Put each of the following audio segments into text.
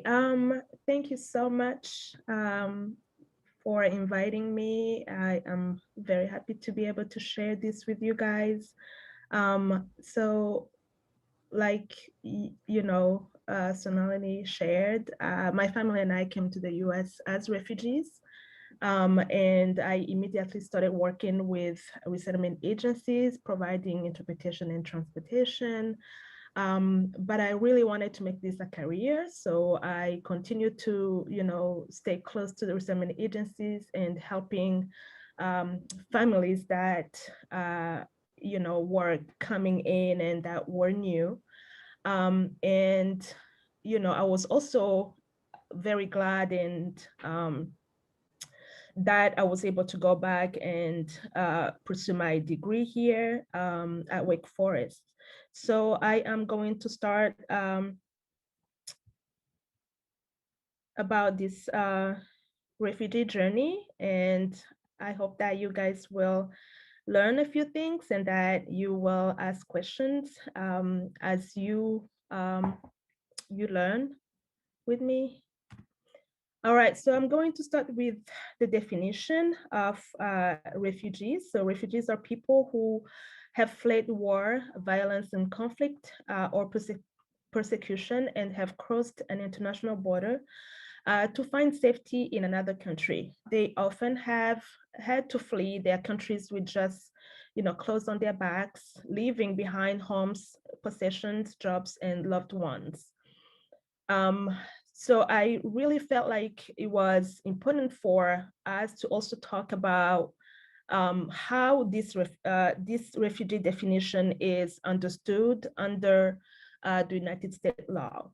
Thank you so much for inviting me. I am very happy to be able to share this with you guys. So, like Sonalini shared, my family and I came to the U.S. as refugees. And I immediately started working with resettlement agencies, providing interpretation and transportation. But I really wanted to make this a career. So I continued to, stay close to the resettlement agencies and helping families that, were coming in and that were new. And, I was also very glad and that I was able to go back and pursue my degree here at Wake Forest. So I am going to start about this refugee journey, and I hope that you guys will learn a few things and that you will ask questions as you learn with me. All right, so I'm going to start with the definition of refugees. So refugees are people who have fled war, violence, and conflict or persecution and have crossed an international border to find safety in another country. They often have had to flee their countries with just, clothes on their backs, leaving behind homes, possessions, jobs, and loved ones. Um, so I really felt like it was important for us to also talk about how this refugee definition is understood under the United States law.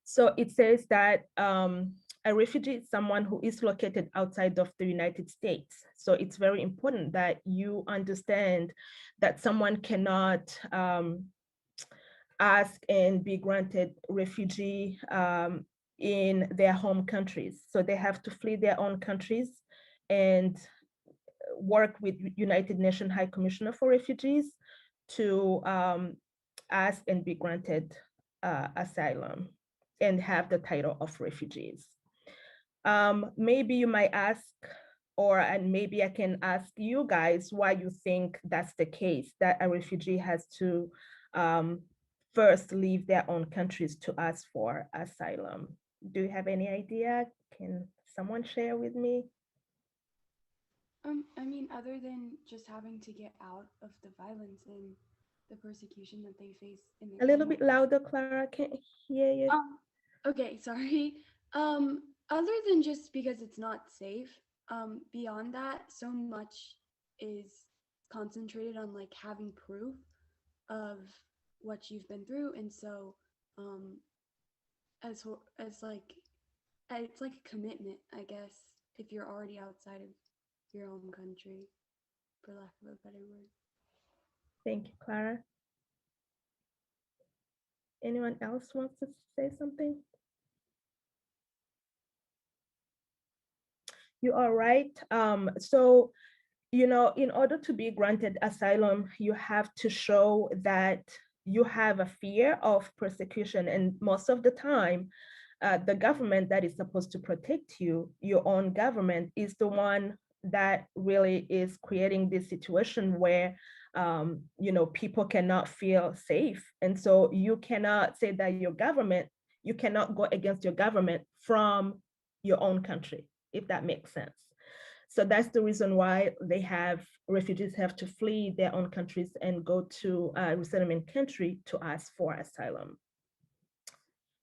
So it says that a refugee is someone who is located outside of the United States. So it's very important that you understand that someone cannot ask and be granted refugee in their home countries. So they have to flee their own countries and work with United Nations High Commissioner for Refugees to ask and be granted asylum and have the title of refugees. Maybe you might ask, and maybe I can ask you guys why you think that's the case, that a refugee has to first leave their own countries to ask for asylum. Do you have any idea? Can someone share with me? I mean, other than just having to get out of the violence and the persecution that they face in their A little home bit country. louder, Clara, I can't hear you. Okay, sorry. Other than just because it's not safe, beyond that, so much is concentrated on like having proof of what you've been through, and so um, as like it's like a commitment, I guess, if you're already outside of your home country, for lack of a better word. Thank you, Clara. Anyone else wants to say something? You are right. So, in order to be granted asylum, you have to show that you have a fear of persecution. And most of the time, the government that is supposed to protect you, your own government, is the one that really is creating this situation where people cannot feel safe. And so you cannot say that you cannot go against your government from your own country, if that makes sense. So that's the reason why refugees have to flee their own countries and go to a resettlement country to ask for asylum.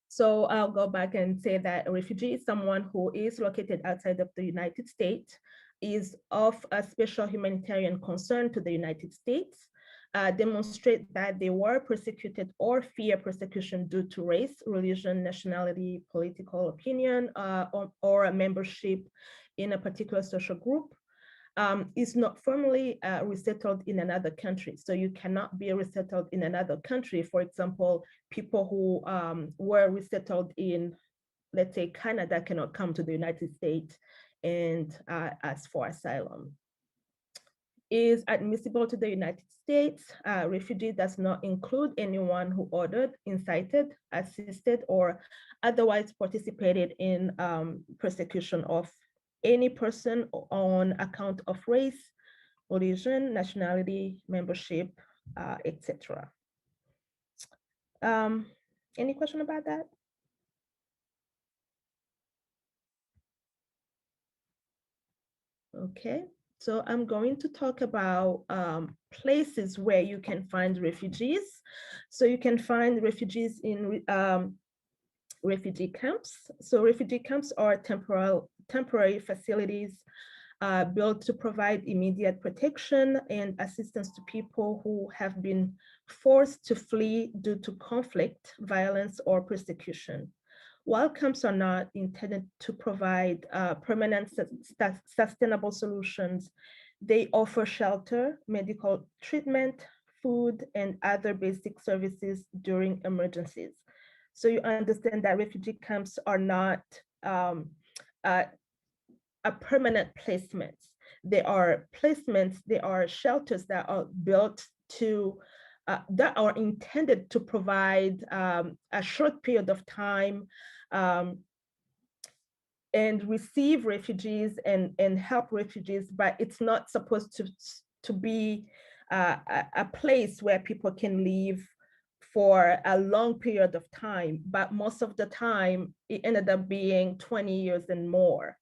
So I'll go back and say that a refugee is someone who is located outside of the United States, is of a special humanitarian concern to the United States, demonstrate that they were persecuted or fear persecution due to race, religion, nationality, political opinion, or a membership in a particular social group, is not formally resettled in another country. So you cannot be resettled in another country. For example, people who were resettled in, let's say, Canada cannot come to the United States and ask for asylum. is admissible to the United States. Refugee does not include anyone who ordered, incited, assisted, or otherwise participated in persecution of any person on account of race, religion, nationality, membership, etc. Any question about that? Okay, so I'm going to talk about places where you can find refugees. So you can find refugees in refugee camps. So refugee camps are temporary facilities built to provide immediate protection and assistance to people who have been forced to flee due to conflict, violence, or persecution. While camps are not intended to provide permanent sustainable solutions, they offer shelter, medical treatment, food, and other basic services during emergencies. So you understand that refugee camps are not a permanent placements. They are placements, they are shelters that are built to that are intended to provide a short period of time um, and receive refugees and help refugees, but it's not supposed to be a place where people can live for a long period of time. But most of the time, it ended up being 20 years and more.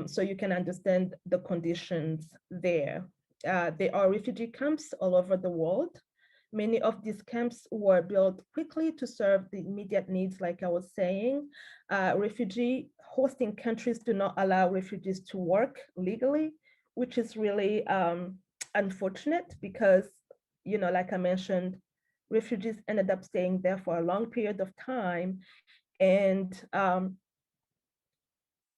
So you can understand the conditions there. There are refugee camps all over the world. Many of these camps were built quickly to serve the immediate needs, like I was saying. Refugee hosting countries do not allow refugees to work legally, which is really unfortunate because, you know, like I mentioned, refugees ended up staying there for a long period of time. And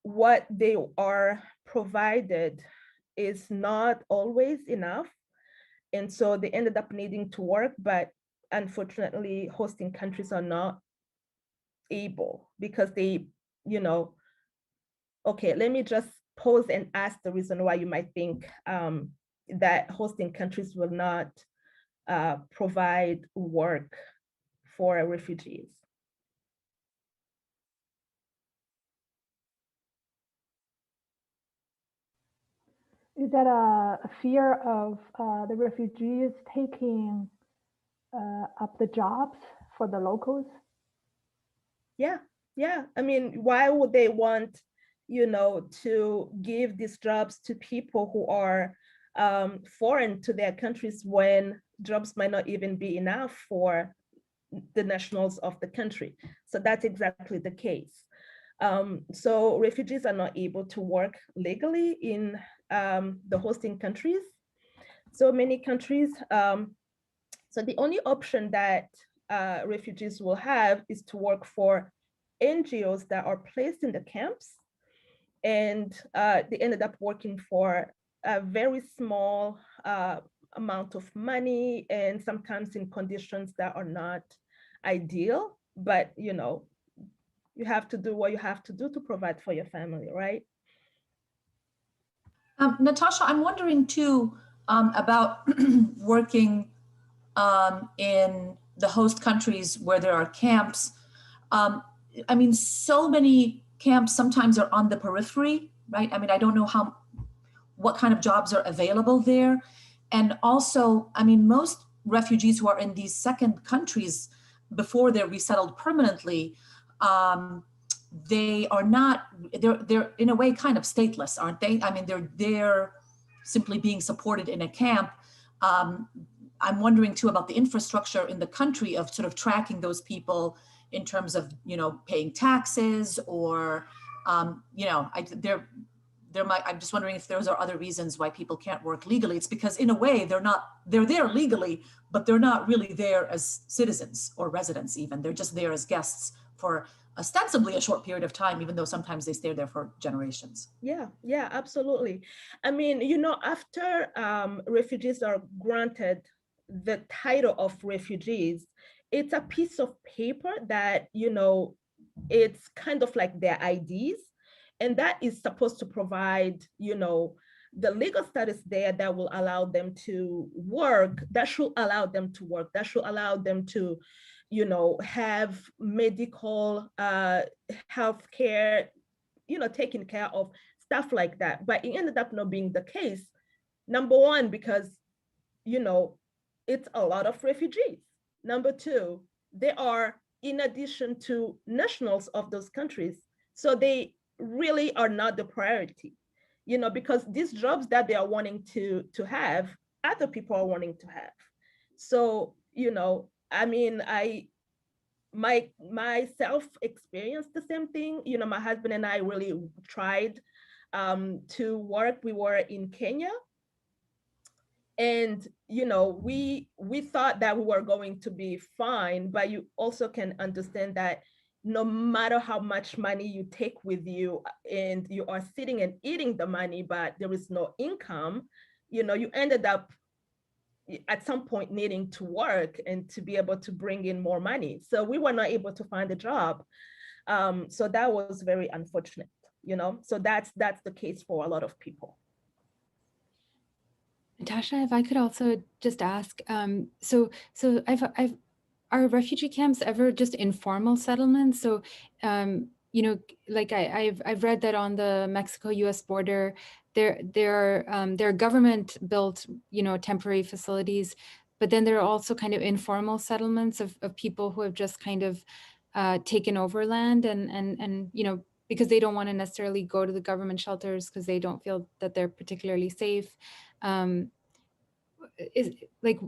what they are provided is not always enough. And so they ended up needing to work, but unfortunately, hosting countries are not able because they, you know, okay, let me just pause and ask the reason why you might think that hosting countries will not provide work for refugees. Is that a fear of the refugees taking up the jobs for the locals? Yeah, yeah. I mean, why would they want, you know, to give these jobs to people who are foreign to their countries when jobs might not even be enough for the nationals of the country? So that's exactly the case. So refugees are not able to work legally in the hosting countries. So many countries, so the only option that refugees will have is to work for NGOs that are placed in the camps. And they ended up working for a very small amount of money and sometimes in conditions that are not ideal. But, you know, you have to do what you have to do to provide for your family, right? Natasha, I'm wondering too about working in the host countries where there are camps. I mean, so many camps sometimes are on the periphery, right? I mean, I don't know what kind of jobs are available there. And also, I mean, most refugees who are in these second countries before they're resettled permanently, they are not, they're in a way kind of stateless, aren't they? I mean, they're simply being supported in a camp. I'm wondering too about the infrastructure in the country of sort of tracking those people in terms of, you know, paying taxes or, you know, I'm just wondering if those are other reasons why people can't work legally. It's because in a way they're there legally, but they're not really there as citizens or residents even. They're just there as guests for ostensibly a short period of time, even though sometimes they stay there for generations. Yeah, yeah, absolutely. I mean, you know, after refugees are granted the title of refugees, it's a piece of paper that, you know, it's kind of like their IDs. And that is supposed to provide, you know, the legal status there that will allow them to work, that should allow them to work, that should allow them to, you know, have medical health care, you know, taken care of, stuff like that. But it ended up not being the case. Number one, because, you know, it's a lot of refugees. Number two, they are in addition to nationals of those countries. So they really are not the priority, you know, because these jobs that they are wanting to have, other people are wanting to have. So, you know, I mean, myself experienced the same thing. You know, my husband and I really tried to work. We were in Kenya, and you know, we thought that we were going to be fine, but you also can understand that no matter how much money you take with you and you are sitting and eating the money, but there is no income, you know, you ended up at some point needing to work and to be able to bring in more money. So we were not able to find a job. So that was very unfortunate, you know. So that's the case for a lot of people. Natasha, if I could also just ask, so I've are refugee camps ever just informal settlements? So, you know, like I've read that on the Mexico-U.S. border, there are government-built, you know, temporary facilities, but then there are also kind of informal settlements of people who have just kind of taken over land and you know, because they don't want to necessarily go to the government shelters because they don't feel that they're particularly safe. Is like,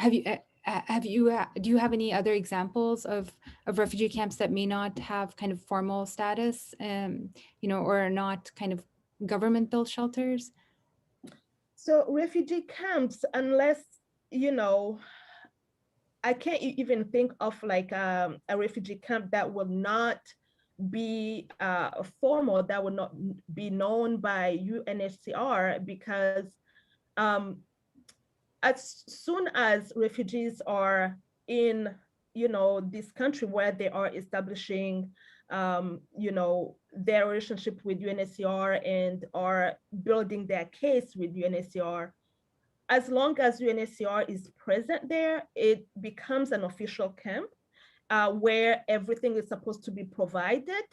do you have any other examples of refugee camps that may not have kind of formal status, you know, or are not kind of government built shelters? So refugee camps, unless, you know, I can't even think of like a refugee camp that will not be formal, that will not be known by UNHCR, because um, as soon as refugees are in, you know, this country where they are establishing, you know, their relationship with UNHCR and are building their case with UNHCR, as long as UNHCR is present there, it becomes an official camp where everything is supposed to be provided.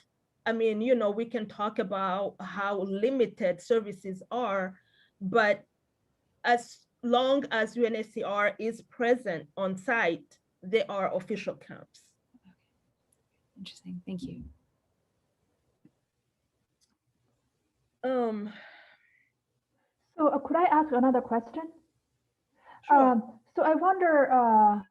I mean, you know, we can talk about how limited services are, but as long as UNHCR is present on site, they are official camps. Interesting, thank you. So could I ask another question? Sure. So I wonder,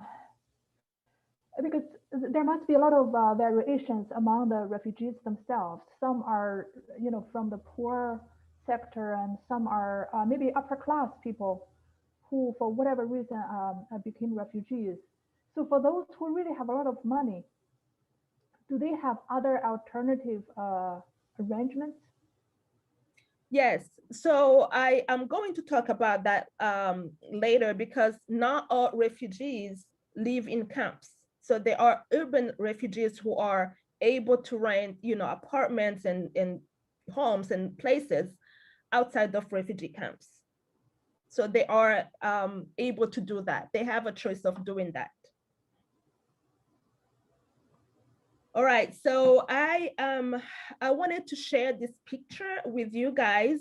because there must be a lot of variations among the refugees themselves. Some are, you know, from the poor sector, and some are maybe upper class people who, for whatever reason, became refugees. So for those who really have a lot of money, do they have other alternative arrangements? Yes, so I am going to talk about that later, because not all refugees live in camps. So there are urban refugees who are able to rent, you know, apartments and homes and places outside of refugee camps. So they are able to do that. They have a choice of doing that. All right, so I wanted to share this picture with you guys.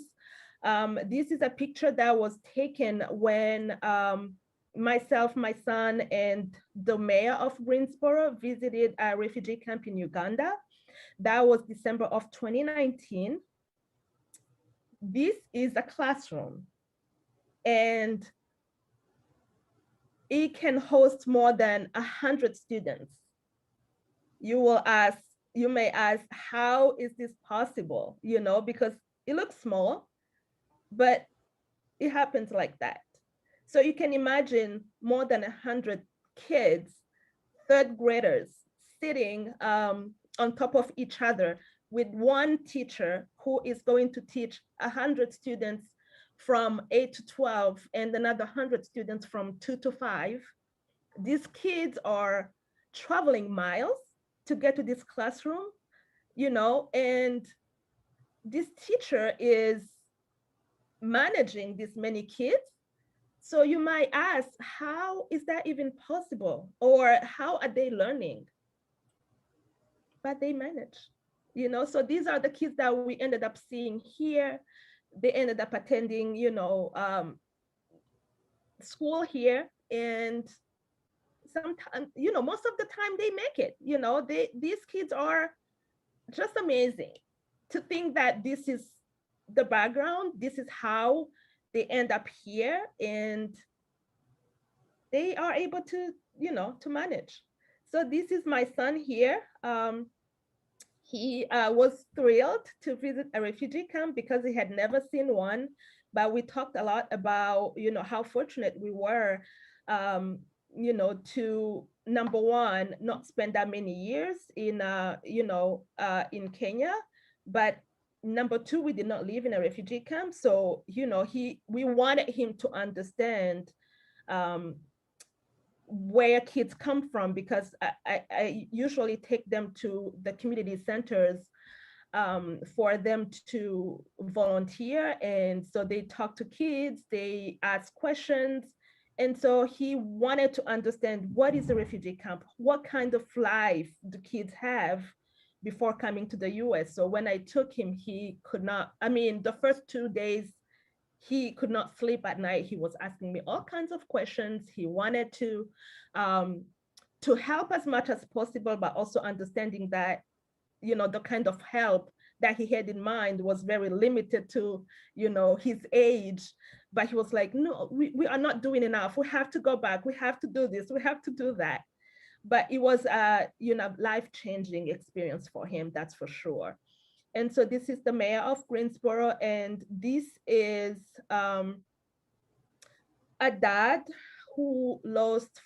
This is a picture that was taken when myself, my son, and the mayor of Greensboro visited a refugee camp in Uganda. That was December of 2019. This is a classroom, and it can host more than 100 students. You may ask, how is this possible? You know, because it looks small, but it happens like that. So you can imagine more than 100 kids, third graders, sitting on top of each other with one teacher who is going to teach 100 students from 8 to 12 and another 100 students from 2 to 5. These kids are traveling miles to get to this classroom, you know, and this teacher is managing this many kids. So you might ask, how is that even possible? Or how are they learning? But they manage, so these are the kids that we ended up seeing here. They ended up attending, school here, and sometimes, most of the time they make it. These kids are just amazing. To think that this is the background, this is how they end up here, and they are able to, to manage. So this is my son here. He was thrilled to visit a refugee camp because he had never seen one. But we talked a lot about, how fortunate we were, to, number one, not spend that many years in Kenya. But number two, we did not live in a refugee camp. So, we wanted him to understand where kids come from, because I usually take them to the community centers for them to volunteer. And so they talk to kids, they ask questions. And so he wanted to understand, what is a refugee camp? What kind of life do kids have before coming to the US? So when I took him, he could not, the first 2 days, he could not sleep at night. He was asking me all kinds of questions. He wanted to help as much as possible, but also understanding that, the kind of help that he had in mind was very limited to, his age. But he was like, no, we are not doing enough. We have to go back. We have to do this. We have to do that. But it was a, life-changing experience for him, that's for sure. And so this is the mayor of Greensboro, and this is a dad who lost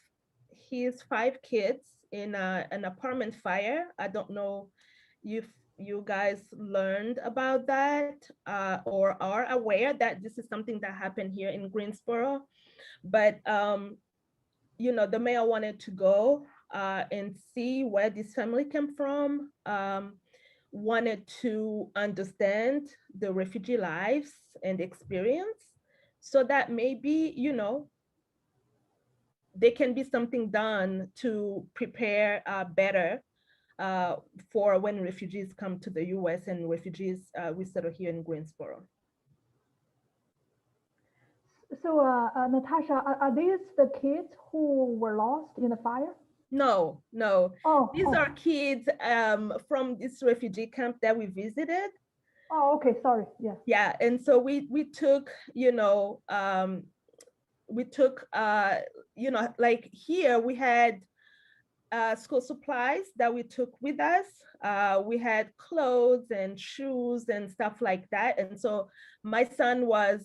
his 5 kids in an apartment fire. I don't know if you guys learned about that or are aware that this is something that happened here in Greensboro. But, the mayor wanted to go and see where this family came from. Wanted to understand the refugee lives and experience, so that maybe, there can be something done to prepare better for when refugees come to the US and refugees we settle here in Greensboro. So, Natasha, are these the kids who were lost in the fire? No. Oh, these are kids from this refugee camp that we visited. Oh, okay, sorry. Yeah. Yeah, and so we took, like here we had school supplies that we took with us. We had clothes and shoes and stuff like that. And so my son was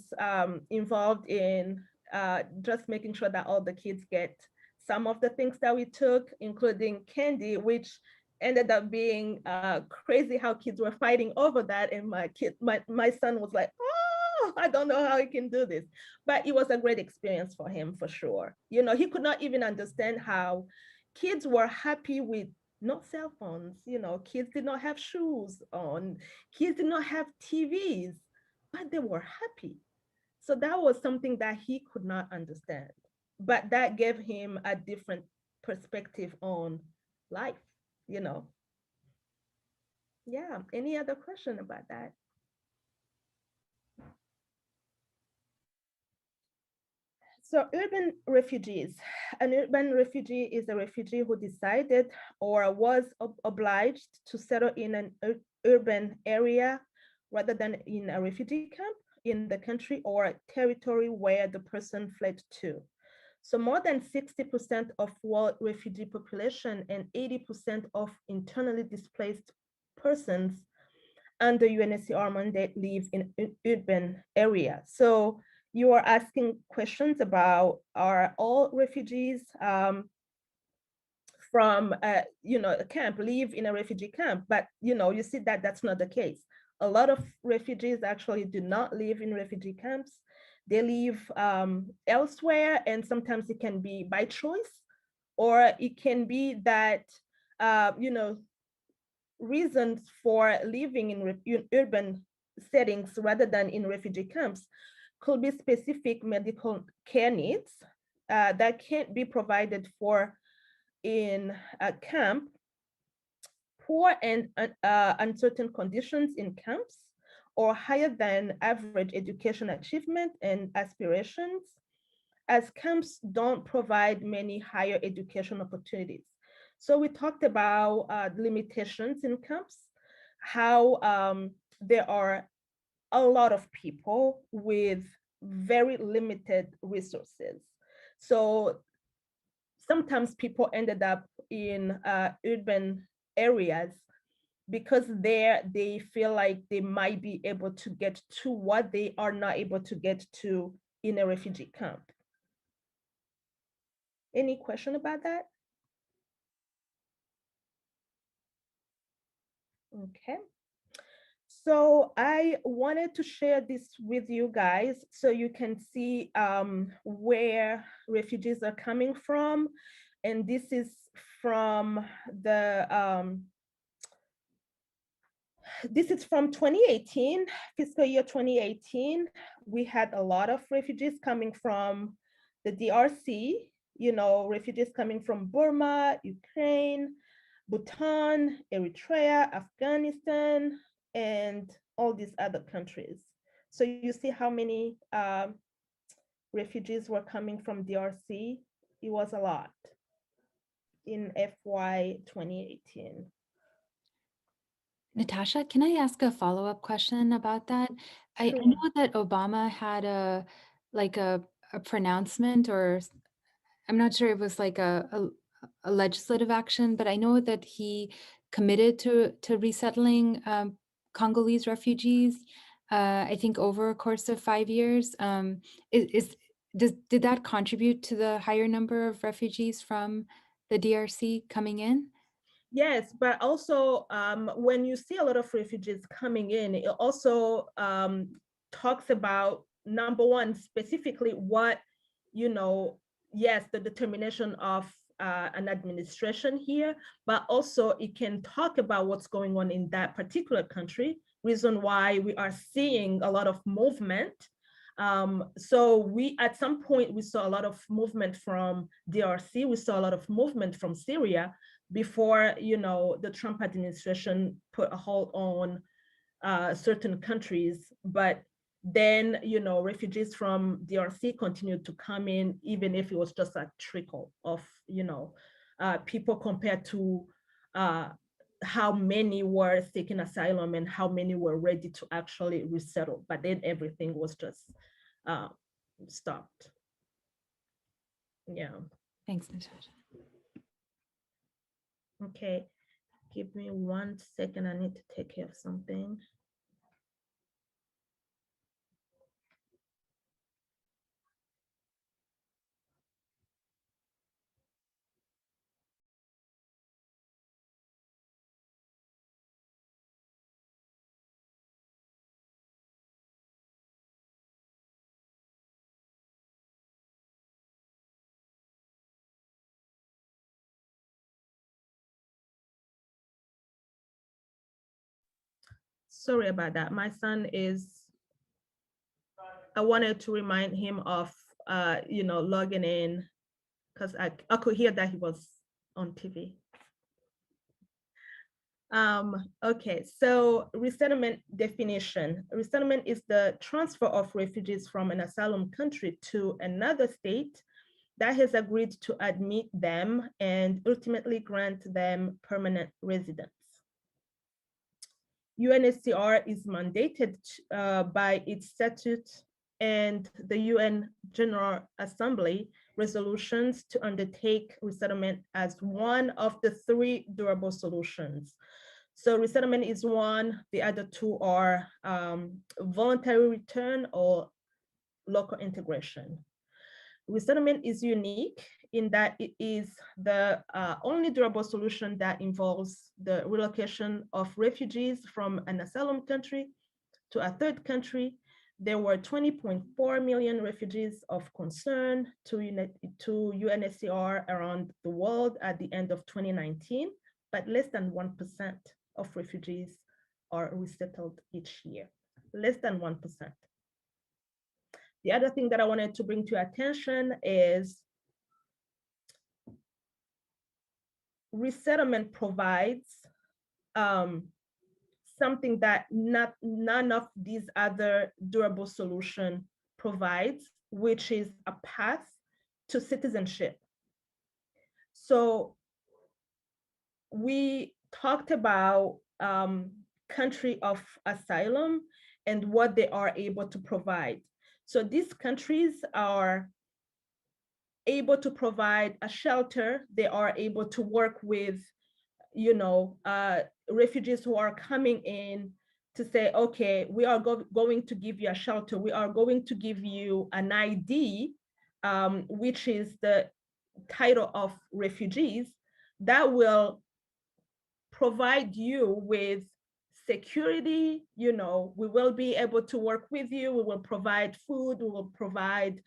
involved in just making sure that all the kids get some of the things that we took, including candy, which ended up being crazy how kids were fighting over that. And my son was like, oh, I don't know how he can do this. But it was a great experience for him, for sure. He could not even understand how kids were happy with no cell phones. Kids did not have shoes on. Kids did not have TVs, but they were happy. So that was something that he could not understand. But that gave him a different perspective on life, Yeah. Any other question about that? So urban refugees. An urban refugee is a refugee who decided or was obliged to settle in an urban area rather than in a refugee camp in the country or territory where the person fled to. So more than 60% of world refugee population and 80% of internally displaced persons under UNHCR mandate live in urban areas. So you are asking questions about, are all refugees from a camp live in a refugee camp? But you see that that's not the case. A lot of refugees actually do not live in refugee camps. They live elsewhere, and sometimes it can be by choice, or it can be that reasons for living in urban settings rather than in refugee camps could be specific medical care needs that can't be provided for in a camp, poor and uncertain conditions in camps, or higher than average education achievement and aspirations, as camps don't provide many higher education opportunities. So we talked about limitations in camps, how there are a lot of people with very limited resources. So sometimes people ended up in urban areas because there they feel like they might be able to get to what they are not able to get to in a refugee camp. Any question about that? Okay. So I wanted to share this with you guys so you can see where refugees are coming from. And this is from this is from 2018, fiscal year 2018. We had a lot of refugees coming from the DRC, you know, refugees coming from Burma, Ukraine, Bhutan, Eritrea, Afghanistan, and all these other countries. So you see how many refugees were coming from DRC? It was a lot in FY 2018. Natasha, can I ask a follow-up question about that? I Sure. know that Obama had like a pronouncement, or I'm not sure it was like a legislative action, but I know that he committed to resettling Congolese refugees, I think over a course of 5 years. Did that contribute to the higher number of refugees from the DRC coming in? Yes, but also when you see a lot of refugees coming in, it also talks about, number one, specifically what, you know, yes, the determination of an administration here, but also it can talk about what's going on in that particular country, reason why we are seeing a lot of movement. So we, at some point, we saw a lot of movement from DRC, we saw a lot of movement from Syria, before, you know, the Trump administration put a hold on certain countries. But then, you know, refugees from DRC continued to come in, even if it was just a trickle of, you know, people compared to how many were seeking asylum and how many were ready to actually resettle. But then everything was just stopped. Yeah. Thanks, Natasha. Okay, give me 1 second. I need to take care of something. Sorry about that. My son is, I wanted to remind him of, you know, logging in, because I could hear that he was on TV. Okay, so resettlement definition. Resettlement is the transfer of refugees from an asylum country to another state that has agreed to admit them and ultimately grant them permanent residence. UNHCR is mandated by its statute and the UN General Assembly resolutions to undertake resettlement as one of the 3 durable solutions. So resettlement is one, the other 2 are voluntary return or local integration. Resettlement is unique in that it is the only durable solution that involves the relocation of refugees from an asylum country to a third country. There were 20.4 million refugees of concern to UNHCR around the world at the end of 2019, but less than 1% of refugees are resettled each year, less than 1%. The other thing that I wanted to bring to your attention is resettlement provides something that none of these other durable solution provides, which is a path to citizenship. So we talked about country of asylum and what they are able to provide. So these countries are able to provide a shelter. They are able to work with, refugees who are coming in to say, okay, we are going to give you a shelter. We are going to give you an ID, which is the title of refugees, that will provide you with security. We will be able to work with you. We will provide food. We will provide,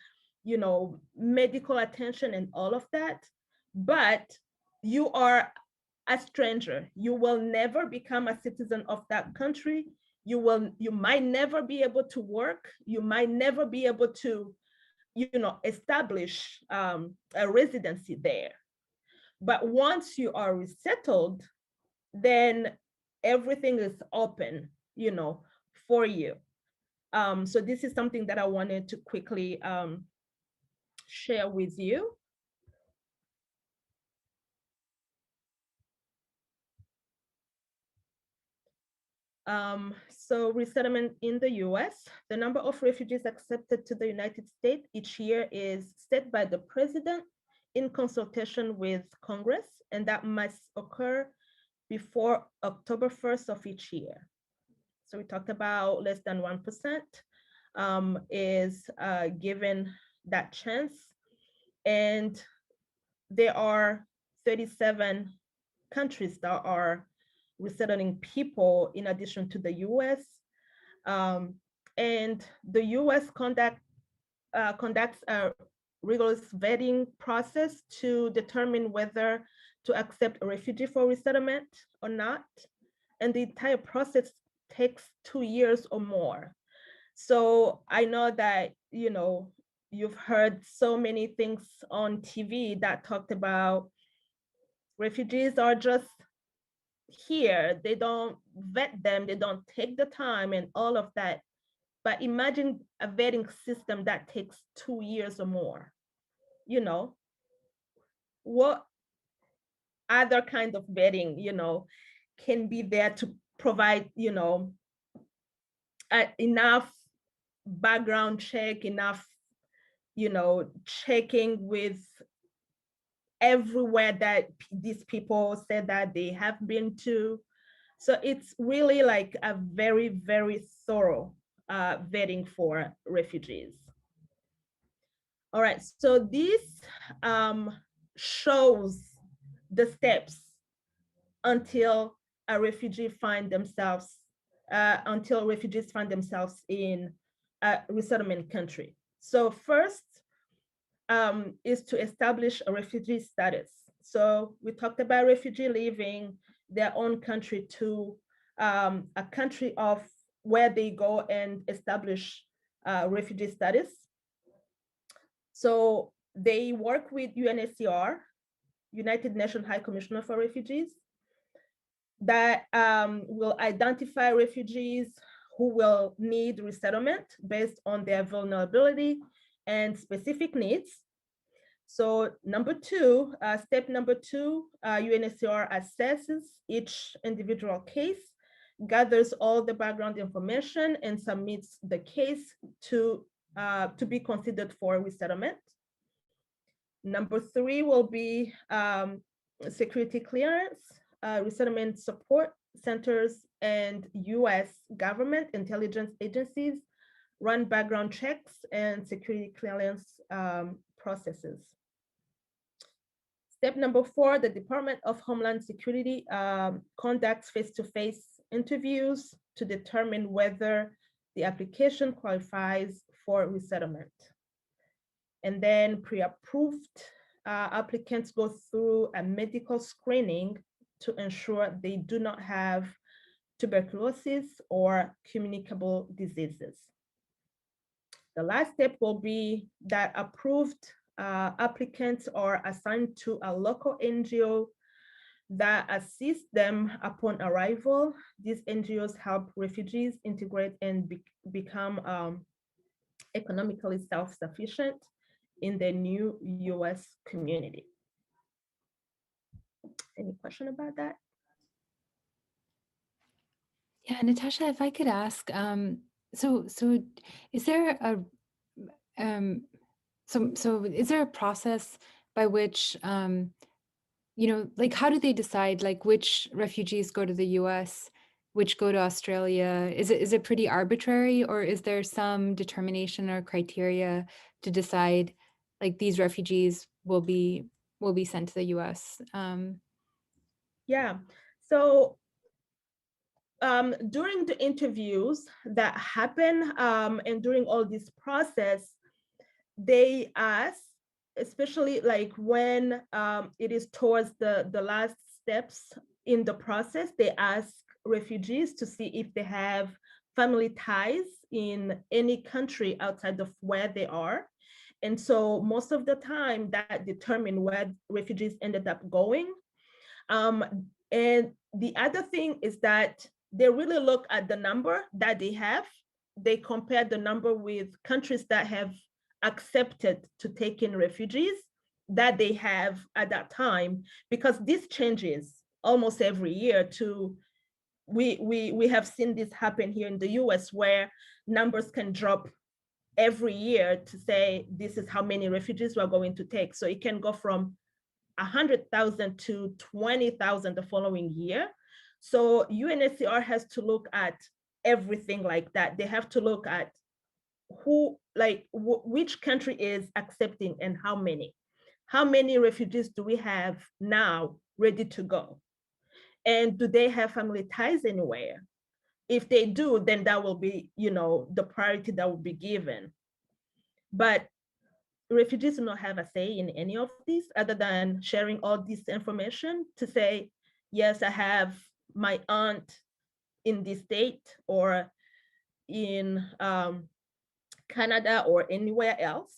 medical attention and all of that. But you are a stranger. You will never become a citizen of that country. You might never be able to work. You might never be able to, establish a residency there. But once you are resettled, then everything is open, for you. So this is something that I wanted to quickly share with you. So resettlement in the US, the number of refugees accepted to the United States each year is set by the president in consultation with Congress, and that must occur before October 1st of each year. So we talked about less than 1% is given that chance. And there are 37 countries that are resettling people in addition to the US. And the US conducts a rigorous vetting process to determine whether to accept a refugee for resettlement or not. And the entire process takes 2 years or more. So I know that, you've heard so many things on TV that talked about refugees are just here. They don't vet them. They don't take the time and all of that. But imagine a vetting system that takes 2 years or more. What other kind of vetting, can be there to provide, enough background check, enough, checking with everywhere that these people said that they have been to. So it's really like a very, very thorough vetting for refugees. All right, so this shows the steps until refugees find themselves in a resettlement country. So first is to establish a refugee status. So we talked about refugee leaving their own country to a country of where they go and establish refugee status. So they work with UNHCR, United Nations High Commissioner for Refugees, that will identify refugees who will need resettlement based on their vulnerability and specific needs. So step number two, UNHCR assesses each individual case, gathers all the background information, and submits the case to be considered for resettlement. Number three will be security clearance, resettlement support centers and US government intelligence agencies run background checks and security clearance processes. Step number four, the Department of Homeland Security conducts face-to-face interviews to determine whether the application qualifies for resettlement. And then pre-approved applicants go through a medical screening to ensure they do not have tuberculosis or communicable diseases. The last step will be that approved applicants are assigned to a local NGO that assists them upon arrival. These NGOs help refugees integrate and become economically self-sufficient in the new US community. Any question about that? Yeah, Natasha, if I could ask, so is there a so is there a process by which you know, like how do they decide like which refugees go to the US, which go to Australia? Is it pretty arbitrary, or is there some determination or criteria to decide like these refugees will be sent to the US? Yeah, so during the interviews that happen and during all this process, they ask, especially like when it is towards the last steps in the process, they ask refugees to see if they have family ties in any country outside of where they are. And so most of the time that determine where refugees ended up going. And the other thing is that they really look at the number that they have. They compare the number with countries that have accepted to take in refugees that they have at that time, because this changes almost every year. To we have seen this happen here in the US, where numbers can drop every year to say this is how many refugees we're going to take. So it can go from 100,000 to 20,000 the following year. So UNHCR has to look at everything like that. They have to look at who, like which country is accepting and how many. How many refugees do we have now ready to go? And do they have family ties anywhere? If they do, then that will be, you know, the priority that will be given. But refugees do not have a say in any of these other than sharing all this information to say, yes, I have my aunt in this state or in Canada or anywhere else.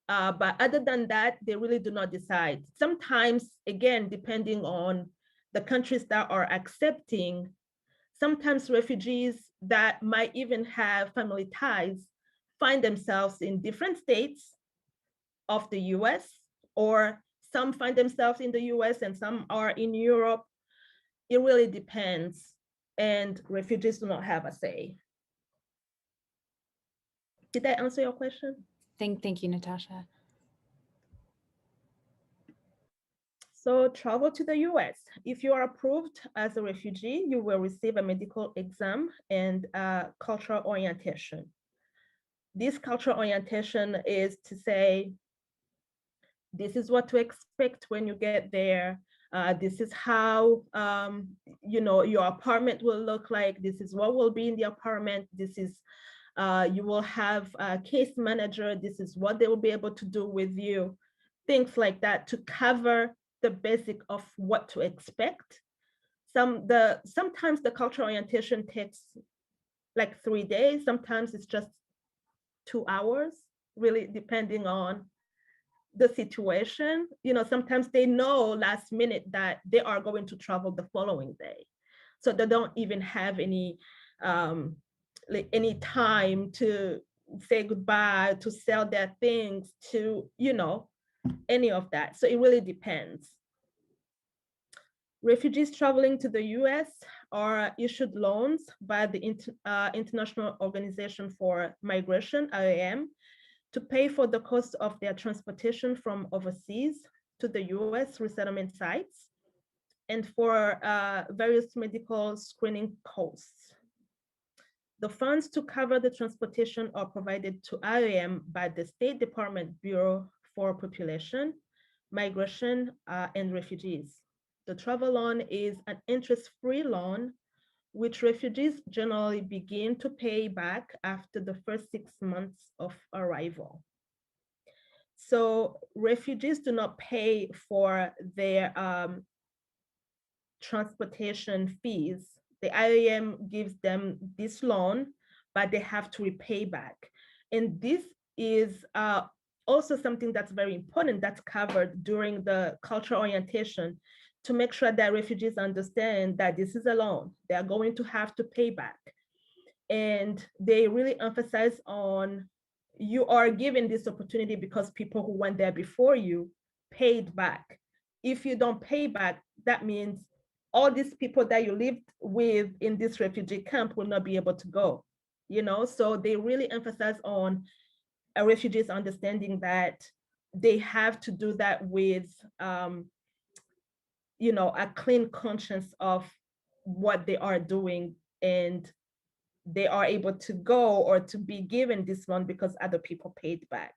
But other than that, they really do not decide. Sometimes, again, depending on the countries that are accepting, sometimes refugees that might even have family ties find themselves in different states of the US, or some find themselves in the US and some are in Europe. It really depends, and refugees do not have a say. Did that answer your question? Thank you, Natasha. So travel to the US. If you are approved as a refugee, you will receive a medical exam and cultural orientation. This cultural orientation is to say, this is what to expect when you get there. This is how you know, your apartment will look like. This is what will be in the apartment. This is you will have a case manager. This is what they will be able to do with you. Things like that to cover the basic of what to expect. Sometimes the cultural orientation takes like 3 days. Sometimes it's just 2 hours, really depending on the situation. You know, sometimes they know last minute that they are going to travel the following day, so they don't even have any like any time to say goodbye, to sell their things, to, you know, any of that. So it really depends. Refugees traveling to the US are issued loans by the International Organization for Migration, IOM, to pay for the cost of their transportation from overseas to the US resettlement sites, and for various medical screening costs. The funds to cover the transportation are provided to IOM by the State Department Bureau for Population, Migration, and Refugees. The travel loan is an interest-free loan, which refugees generally begin to pay back after the first 6 months of arrival. So refugees do not pay for their transportation fees. The IOM gives them this loan, but they have to repay back. And this is also something that's very important that's covered during the cultural orientation, to make sure that refugees understand that this is a loan. They are going to have to pay back. And they really emphasize on, you are given this opportunity because people who went there before you paid back. If you don't pay back, that means all these people that you lived with in this refugee camp will not be able to go, you know? So they really emphasize on refugees understanding that they have to do that with, you know, a clean conscience of what they are doing, and they are able to go or to be given this loan because other people paid back.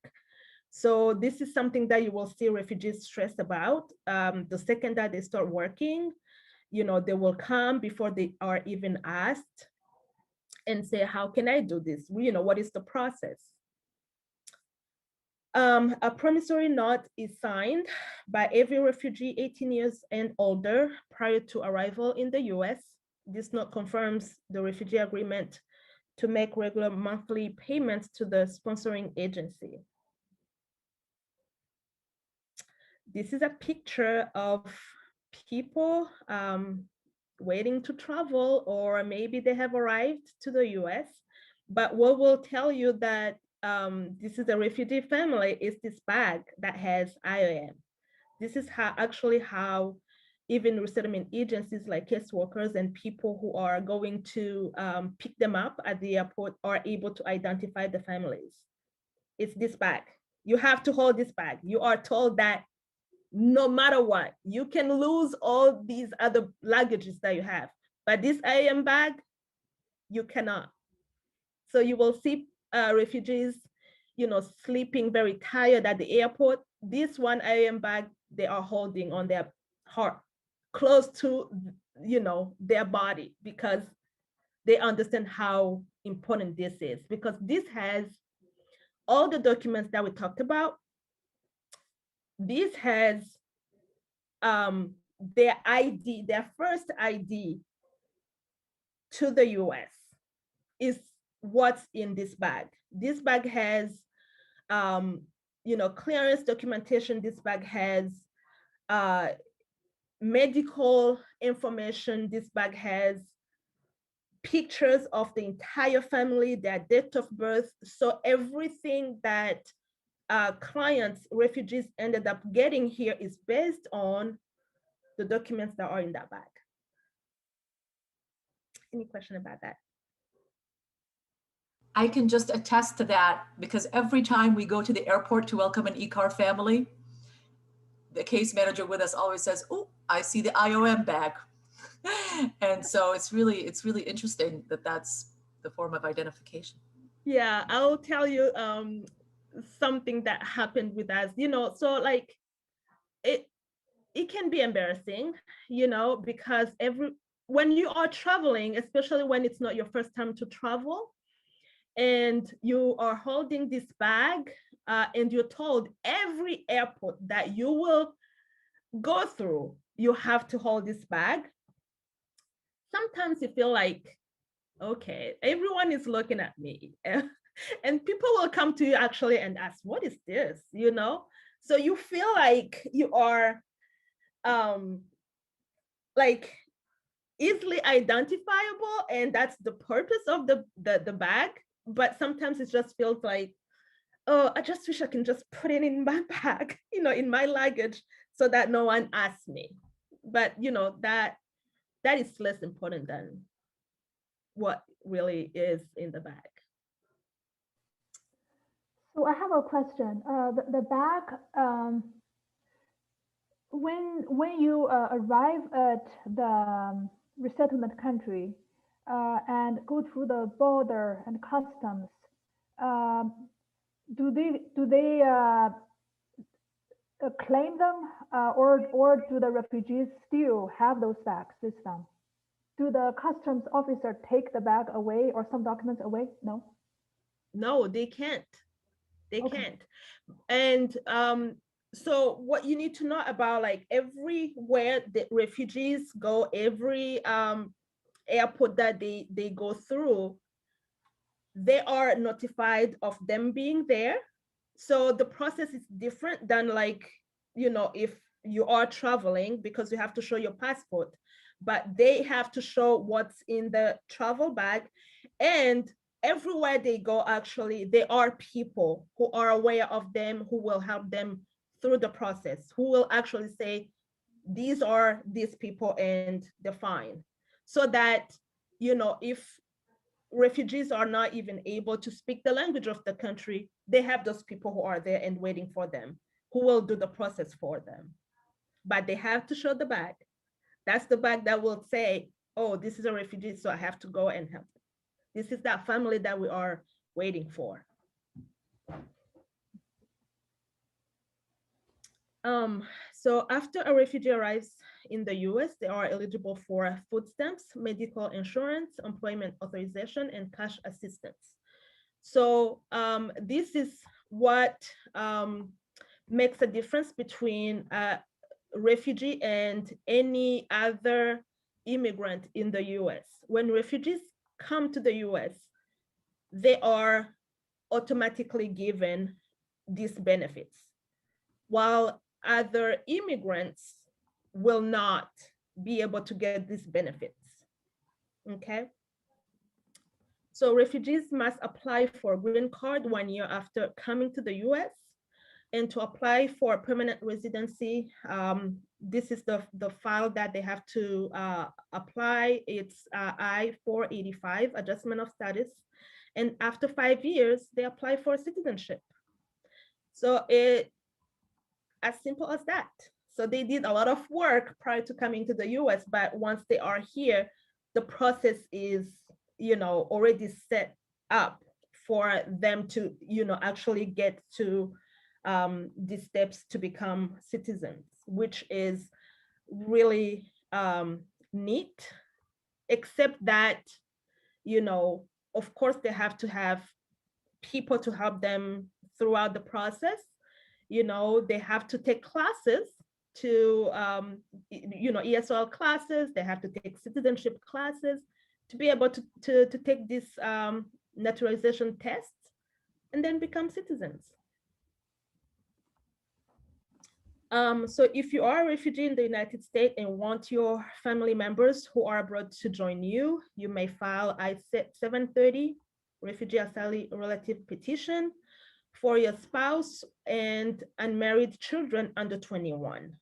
So this is something that you will see refugees stress about. The second that they start working, you know, they will come before they are even asked and say, how can I do this? You know, what is the process? A promissory note is signed by every refugee 18 years and older prior to arrival in the US. This note confirms the refugee agreement to make regular monthly payments to the sponsoring agency. This is a picture of people waiting to travel, or maybe they have arrived to the US. But what will tell you that this is a refugee family is this bag that has IOM. This is how even resettlement agencies like caseworkers and people who are going to pick them up at the airport are able to identify the families. It's this bag. You have to hold this bag. You are told that no matter what, you can lose all these other luggages that you have, but this IAM bag, you cannot. So you will see refugees, you know, sleeping very tired at the airport. This one IAM bag they are holding on their heart, close to, you know, their body, because they understand how important this is, because this has all the documents that we talked about. This has their ID, their first ID to the US is what's in this bag. This bag has, you know, clearance documentation. This bag has medical information. This bag has pictures of the entire family, their date of birth. So everything that clients, refugees ended up getting here is based on the documents that are in that bag. Any question about that? I can just attest to that, because every time we go to the airport to welcome an ECAR family, the case manager with us always says, "Oh, I see the IOM bag." And so it's really interesting that that's the form of identification. Yeah, I'll tell you something that happened with us, you know. So like it can be embarrassing, you know, because when you are traveling, especially when it's not your first time to travel, and you are holding this bag, and you're told every airport that you will go through, you have to hold this bag. Sometimes you feel like, okay, everyone is looking at me. And people will come to you actually and ask, what is this, you know? So you feel like you are like easily identifiable, and that's the purpose of the bag. But sometimes it just feels like, oh, I just wish I can just put it in my bag, you know, in my luggage, so that no one asks me. But you know, that is less important than what really is in the bag. So I have a question. The bag, when you arrive at the resettlement country and go through the border and customs, um, do they claim them, or do the refugees still have those bags this time? Do the customs officer take the bag away or some documents away? No. No, they can't. They Okay. can't. And so what you need to know about, like, everywhere the refugees go, every airport that they go through, they are notified of them being there. So the process is different than like, you know, if you are traveling, because you have to show your passport, but they have to show what's in the travel bag. And everywhere they go, actually, there are people who are aware of them, who will help them through the process, who will actually say, these are these people and they're fine. So that, you know, if refugees are not even able to speak the language of the country, they have those people who are there and waiting for them, who will do the process for them. But they have to show the bag. That's the bag that will say, oh, this is a refugee, so I have to go and help. This is that family that we are waiting for. So after a refugee arrives in the US, they are eligible for food stamps, medical insurance, employment authorization, and cash assistance. So this is what makes a difference between a refugee and any other immigrant in the US. When refugees come to the US, they are automatically given these benefits, while other immigrants will not be able to get these benefits. Okay. So refugees must apply for a green card 1 year after coming to the US. And to apply for permanent residency, this is the file that they have to apply. It's I-485, adjustment of status. And after 5 years, they apply for citizenship. So it, as simple as that. So they did a lot of work prior to coming to the US, but once they are here, the process is, you know, already set up for them to, you know, actually get to these steps to become citizens, which is really neat, except that, you know, of course, they have to have people to help them throughout the process. You know, they have to take classes to, you know, ESL classes, they have to take citizenship classes to be able to take this naturalization test and then become citizens. So if you are a refugee in the United States and want your family members who are abroad to join you, you may file I-730, Refugee Asylum Relative Petition, for your spouse and unmarried children under 21.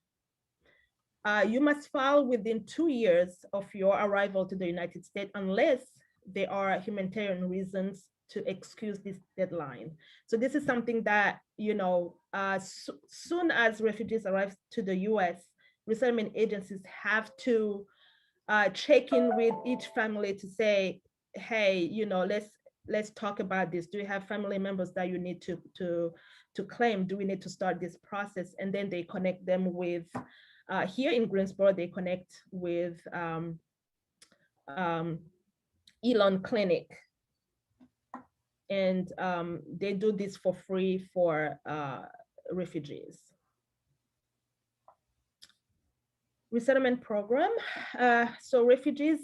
You must file within 2 years of your arrival to the United States unless there are humanitarian reasons to excuse this deadline. So this is something that, you know, soon as refugees arrive to the US, resettlement agencies have to check in with each family to say, hey, you know, let's talk about this. Do you have family members that you need to claim? Do we need to start this process? And then they connect them with, here in Greensboro, they connect with Elon Clinic. And they do this for free for refugees. Resettlement program. So refugees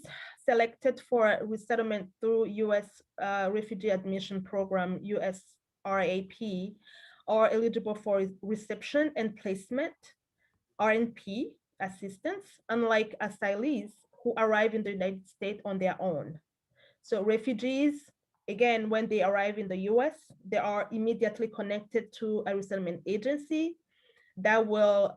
selected for resettlement through US Refugee Admission Program, USRAP, are eligible for reception and placement, RNP assistance, unlike asylees who arrive in the United States on their own. So refugees, again, when they arrive in the US, they are immediately connected to a resettlement agency that will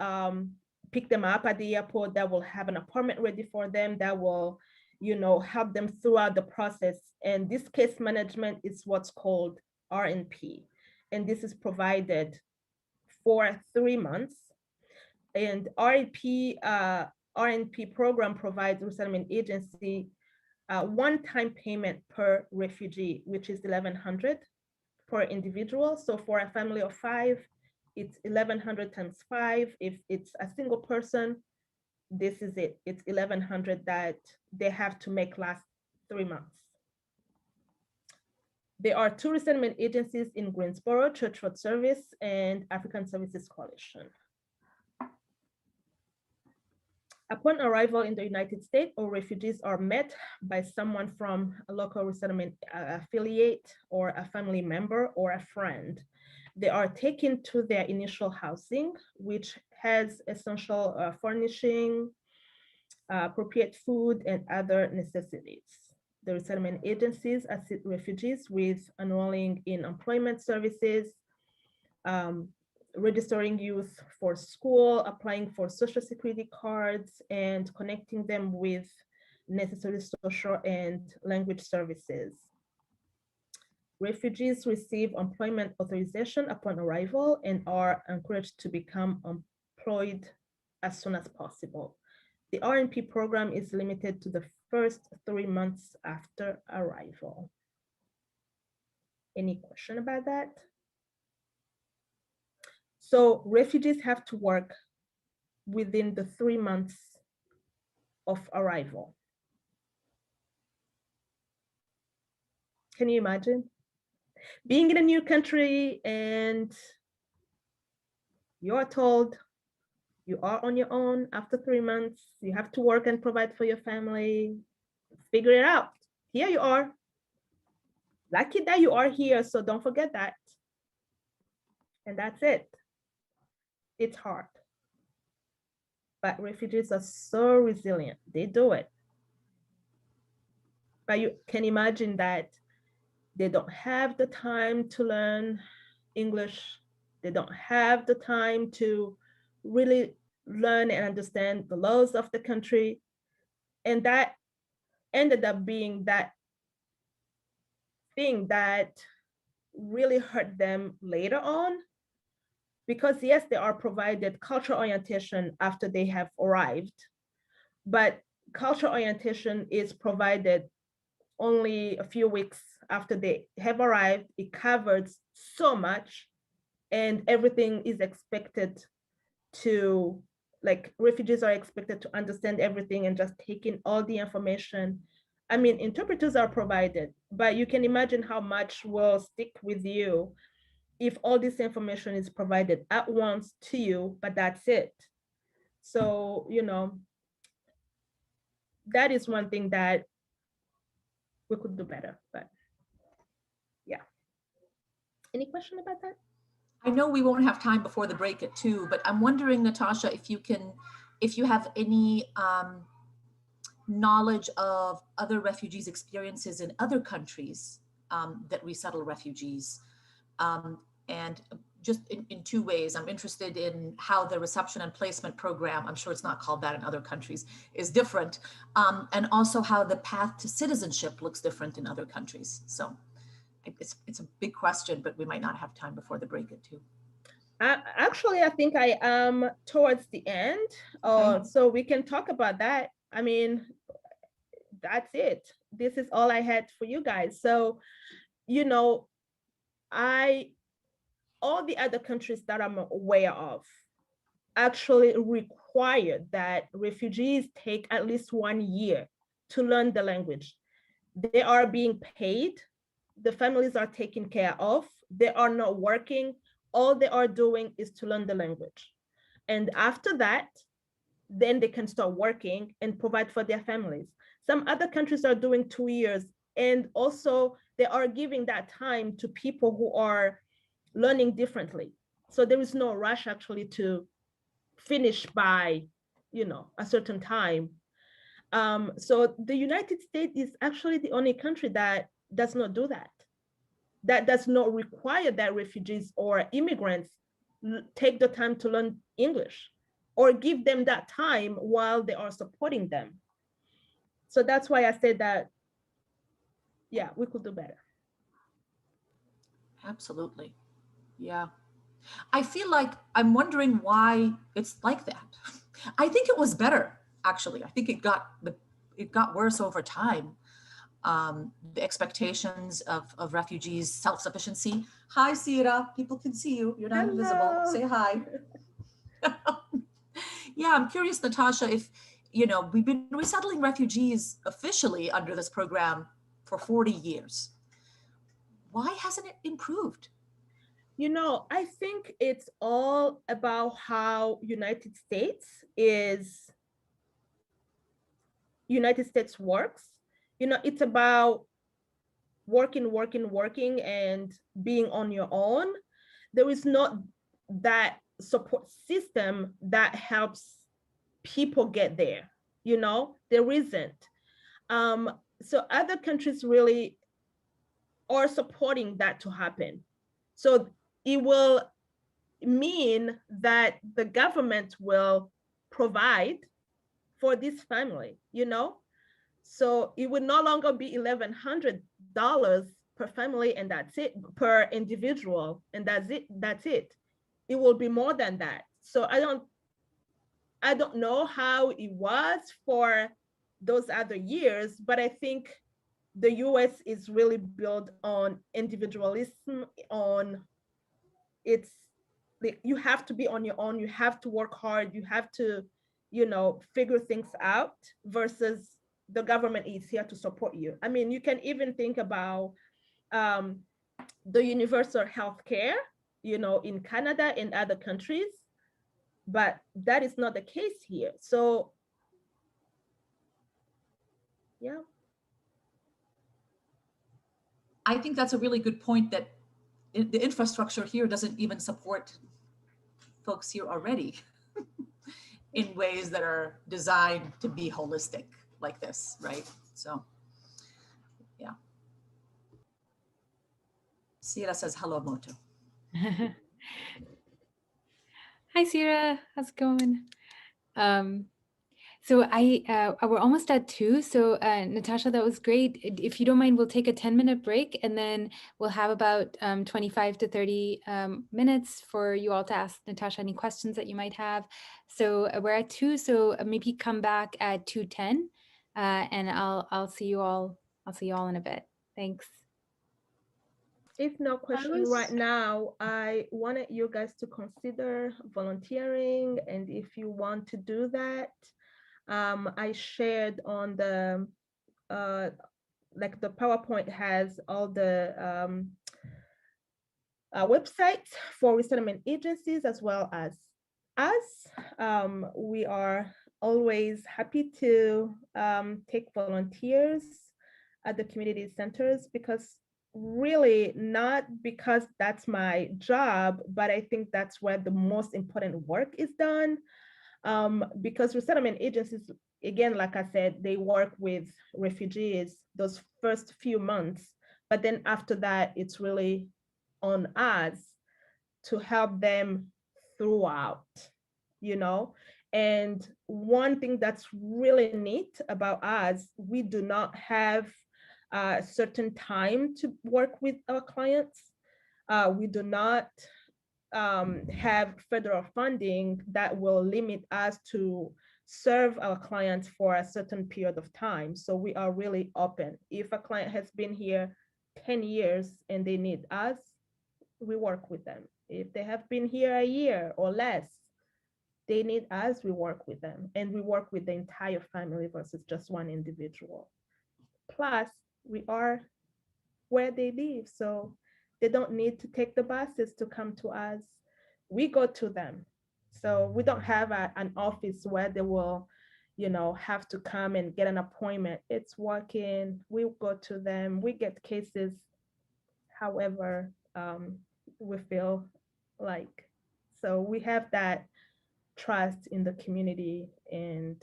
pick them up at the airport, that will have an apartment ready for them, that will, you know, help them throughout the process. And this case management is what's called RNP. And this is provided for 3 months. And RNP program provides resettlement agency one-time payment per refugee, which is $1,100 per individual. So for a family of 5, it's $1,100 times 5. If it's a single person, this is it. It's $1,100 that they have to make last 3 months. There are 2 resettlement agencies in Greensboro, Church Road Service and African Services Coalition. Upon arrival in the United States, all refugees are met by someone from a local resettlement affiliate or a family member or a friend. They are taken to their initial housing, which has essential furnishing, appropriate food, and other necessities. The resettlement agencies assist refugees with enrolling in employment services, registering youth for school, applying for social security cards, and connecting them with necessary social and language services. Refugees receive employment authorization upon arrival and are encouraged to become employed as soon as possible. The RNP program is limited to the first 3 months after arrival. Any question about that? So refugees have to work within the 3 months of arrival. Can you imagine? Being in a new country and you're told you are on your own after 3 months, you have to work and provide for your family, figure it out. Here you are. Lucky that you are here, so don't forget that. And that's it. It's hard. But refugees are so resilient. They do it. But you can imagine that they don't have the time to learn English. They don't have the time to really learn and understand the laws of the country. And that ended up being that thing that really hurt them later on. Because yes, they are provided cultural orientation after they have arrived, but cultural orientation is provided only a few weeks after they have arrived. It covers so much, and everything is expected to, like, refugees are expected to understand everything and just take in all the information. I mean, interpreters are provided, but you can imagine how much will stick with you if all this information is provided at once to you, but that's it. So, you know, that is one thing that we could do better, but yeah. Any question about that? I know we won't have time before the break at 2, but I'm wondering, Natacha, if you have any knowledge of other refugees' experiences in other countries that resettle refugees. And just in 2 ways, I'm interested in how the reception and placement program, I'm sure it's not called that in other countries, is different. And also how the path to citizenship looks different in other countries. So it's a big question, but we might not have time before the break at 2. Actually, I think I am towards the end. Okay. So we can talk about that. I mean, that's it. This is all I had for you guys. So, you know, all the other countries that I'm aware of actually require that refugees take at least 1 year to learn the language. They are being paid, the families are taken care of, they are not working, all they are doing is to learn the language. And after that, then they can start working and provide for their families. Some other countries are doing 2 years, and also they are giving that time to people who are learning differently. So there is no rush actually to finish by, you know, a certain time. So the United States is actually the only country that does not do that. That does not require that refugees or immigrants take the time to learn English or give them that time while they are supporting them. So that's why I said that, yeah, we could do better. Absolutely. Yeah. I feel like I'm wondering why it's like that. I think it was better, actually. I think it got worse over time. The expectations of refugees' self-sufficiency. Hi, Sira. People can see you. You're not invisible. Say hi. Yeah, I'm curious, Natacha, if, you know, we've been resettling refugees officially under this program for 40 years. Why hasn't it improved? You know, I think it's all about how United States is United States works. You know, it's about working, and being on your own. There is not that support system that helps people get there. You know, there isn't. So other countries really are supporting that to happen. So it will mean that the government will provide for this family, you know? So it would no longer be $1,100 per family and that's it, per individual, and that's it. It will be more than that. So I don't know how it was for those other years, but I think the US is really built on individualism, on it's like you have to be on your own, you have to work hard, you have to, you know, figure things out, versus the government is here to support you. I mean, you can even think about um, the universal health care, you know, in Canada and other countries, but that is not the case here. So yeah. I think that's a really good point, that the infrastructure here doesn't even support folks here already in ways that are designed to be holistic like this, right? So, yeah. Sira says hello, Moto. Hi, Sira. How's it going? So we're almost at 2. So Natasha, that was great. If you don't mind, we'll take a 10-minute break, and then we'll have about 25 to 30 minutes for you all to ask Natasha any questions that you might have. So we're at 2. So maybe come back at 2:10, and I'll see you all. I'll see you all in a bit. Thanks. If no question right now, I wanted you guys to consider volunteering, and if you want to do that, I shared on the like the PowerPoint has all the websites for resettlement agencies as well as us. We are always happy to take volunteers at the community centers, because really not because that's my job, but I think that's where the most important work is done. Because resettlement agencies, again, like I said, they work with refugees those first few months, but then after that, it's really on us to help them throughout, you know? And one thing that's really neat about us, we do not have a certain time to work with our clients. We do not have federal funding that will limit us to serve our clients for a certain period of time. So we are really open. If a client has been here 10 years and they need us, we work with them. If they have been here a year or less, they need us, we work with them. And we work with the entire family versus just one individual. Plus, we are where they live. So they don't need to take the buses to come to us. We go to them. So we don't have an office where they will, you know, have to come and get an appointment. It's working. We go to them. We get cases however we feel like. So we have that trust in the community, and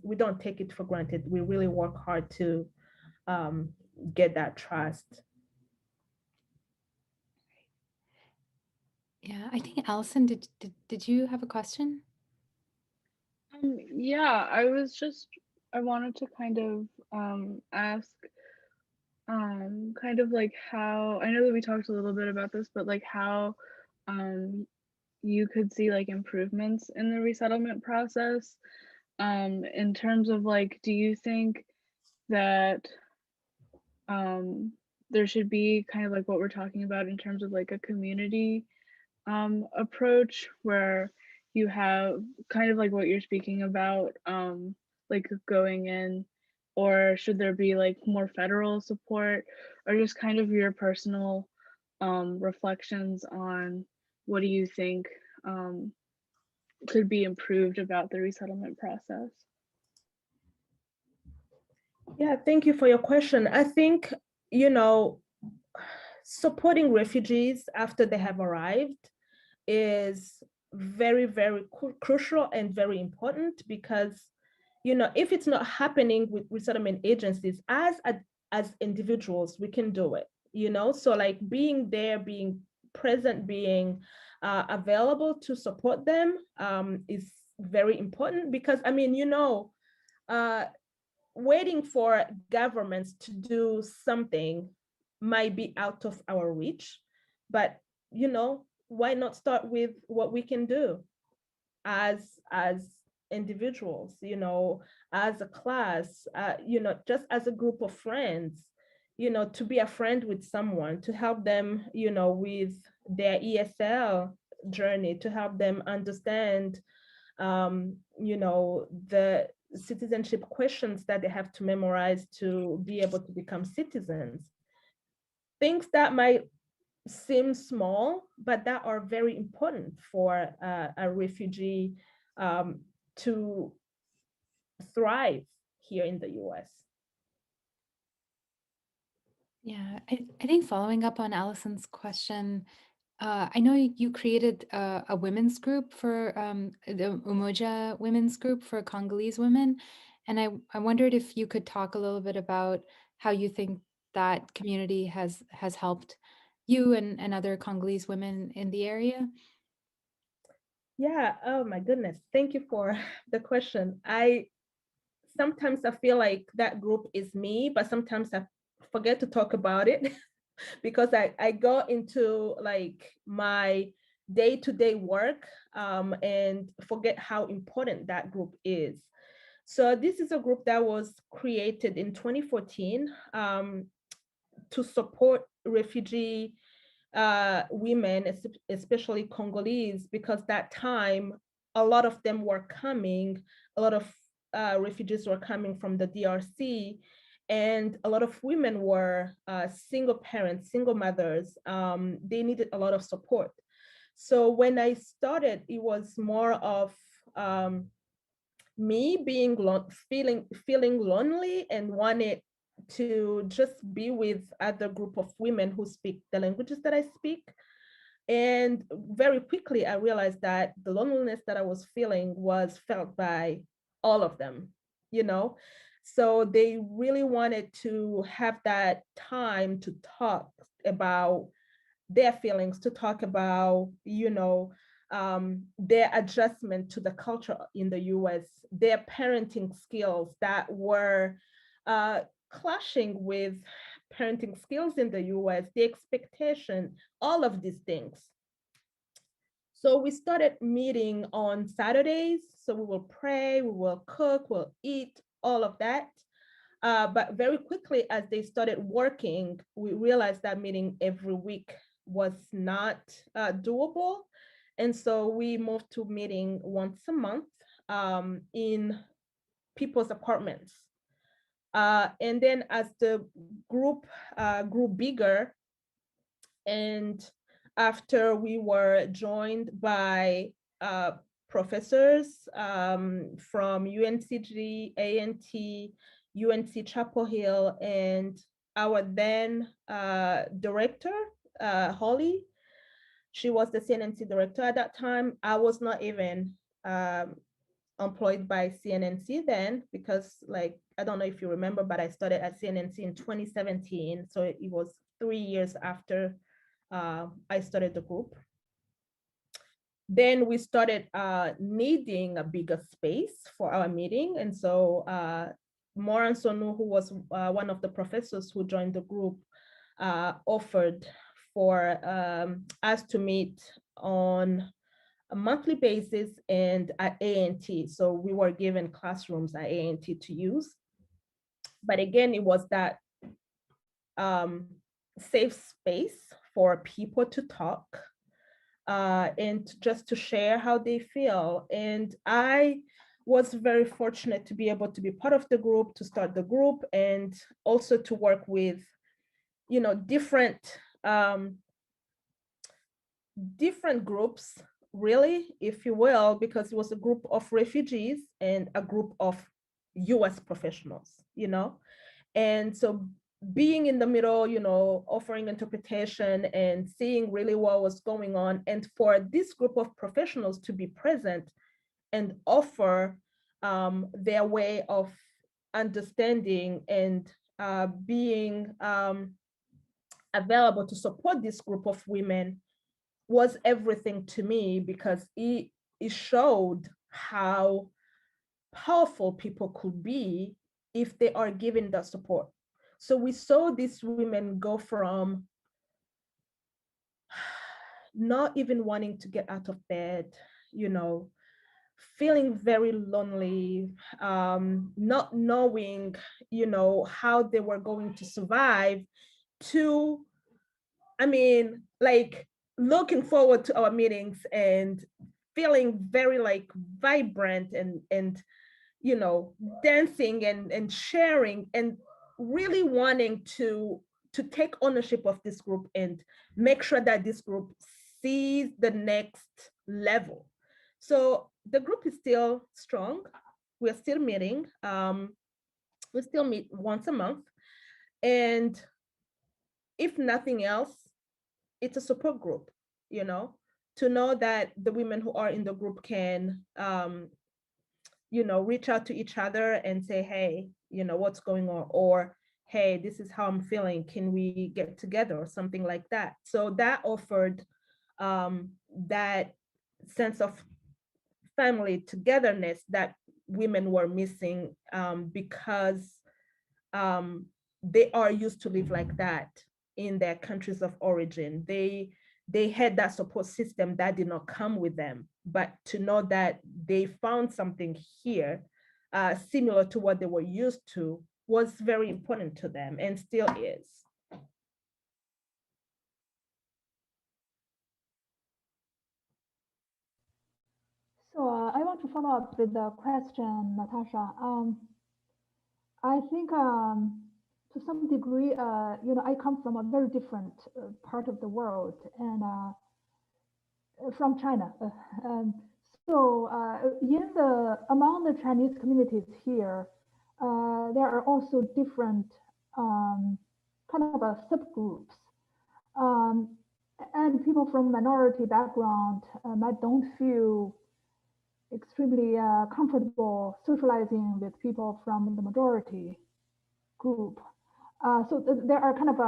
we don't take it for granted. We really work hard to get that trust. Yeah, I think Allison, did you have a question? Yeah, I wanted to kind of ask kind of like how, I know that we talked a little bit about this, but like how you could see like improvements in the resettlement process, in terms of like, do you think that there should be kind of like what we're talking about in terms of like a community approach where you have kind of like what you're speaking about, like going in, or should there be like more federal support, or just kind of your personal reflections on what do you think could be improved about the resettlement process? Yeah, thank you for your question. I think, you know, supporting refugees after they have arrived is very, very crucial and very important because, you know, if it's not happening with resettlement agencies, as individuals, we can do it, you know? So like being there, being present, being available to support them is very important because, I mean, you know, waiting for governments to do something might be out of our reach, but you know, why not start with what we can do as individuals, you know, as a class, you know, just as a group of friends, you know, to be a friend with someone, to help them, you know, with their ESL journey, to help them understand you know, the citizenship questions that they have to memorize to be able to become citizens. Things that might seem small, but that are very important for a refugee to thrive here in the US. Yeah, I think following up on Allison's question, I know you created a women's group for the Umoja women's group for Congolese women. And I wondered if you could talk a little bit about how you think that community has helped you and other Congolese women in the area. Yeah, oh my goodness. Thank you for the question. Sometimes I feel like that group is me, but sometimes I forget to talk about it because I go into like my day-to-day work and forget how important that group is. So this is a group that was created in 2014 to support refugee women, especially Congolese, because that time a lot of them were coming, a lot of refugees were coming from the DRC, and a lot of women were single parents, single mothers. They needed a lot of support. So when I started, it was more of me being feeling lonely and wanted to just be with other group of women who speak the languages that I speak. And very quickly, I realized that the loneliness that I was feeling was felt by all of them, you know? So they really wanted to have that time to talk about their feelings, to talk about, you know, their adjustment to the culture in the US, their parenting skills that were clashing with parenting skills in the US, the expectation, all of these things. So we started meeting on Saturdays. So we will pray, we will cook, we'll eat, all of that. But very quickly, as they started working, we realized that meeting every week was not doable. And so we moved to meeting once a month in people's apartments. And then as the group grew bigger, and after we were joined by professors from UNCG, ANT, UNC Chapel Hill, and our then director, Holly. She was the CNNC director at that time. I was not even employed by CNNC then because, like, I don't know if you remember, but I started at CNNC in 2017. So it was 3 years after I started the group. Then we started needing a bigger space for our meeting. And so Moran Sonu, who was one of the professors who joined the group, offered for us to meet on a monthly basis and at ANT. So we were given classrooms at ANT to use. But again, it was that safe space for people to talk and just to share how they feel. And I was very fortunate to be able to be part of the group, to start the group, and also to work with, you know, different groups, really, if you will, because it was a group of refugees and a group of US professionals, you know. And so being in the middle, you know, offering interpretation and seeing really what was going on, and for this group of professionals to be present and offer their way of understanding and being available to support this group of women was everything to me, because it showed how powerful people could be if they are given the support. So we saw these women go from not even wanting to get out of bed, you know, feeling very lonely, not knowing, you know, how they were going to survive, to, I mean, like looking forward to our meetings and feeling very like vibrant and you know, dancing and sharing and really wanting to take ownership of this group and make sure that this group sees the next level. So the group is still strong. We're still meeting. We still meet once a month. And if nothing else, it's a support group, you know, to know that the women who are in the group can you know, reach out to each other and say, hey, you know, what's going on? Or, hey, this is how I'm feeling. Can we get together or something like that? So that offered that sense of family togetherness that women were missing, because they are used to live like that in their countries of origin. They had that support system that did not come with them, but to know that they found something here similar to what they were used to was very important to them and still is. So I want to follow up with the question, Natasha. I think to some degree, I come from a very different part of the world, and from China. So in the among the Chinese communities here, there are also different kind of subgroups, um, and people from minority background might don't feel extremely comfortable socializing with people from the majority group. So there are kind of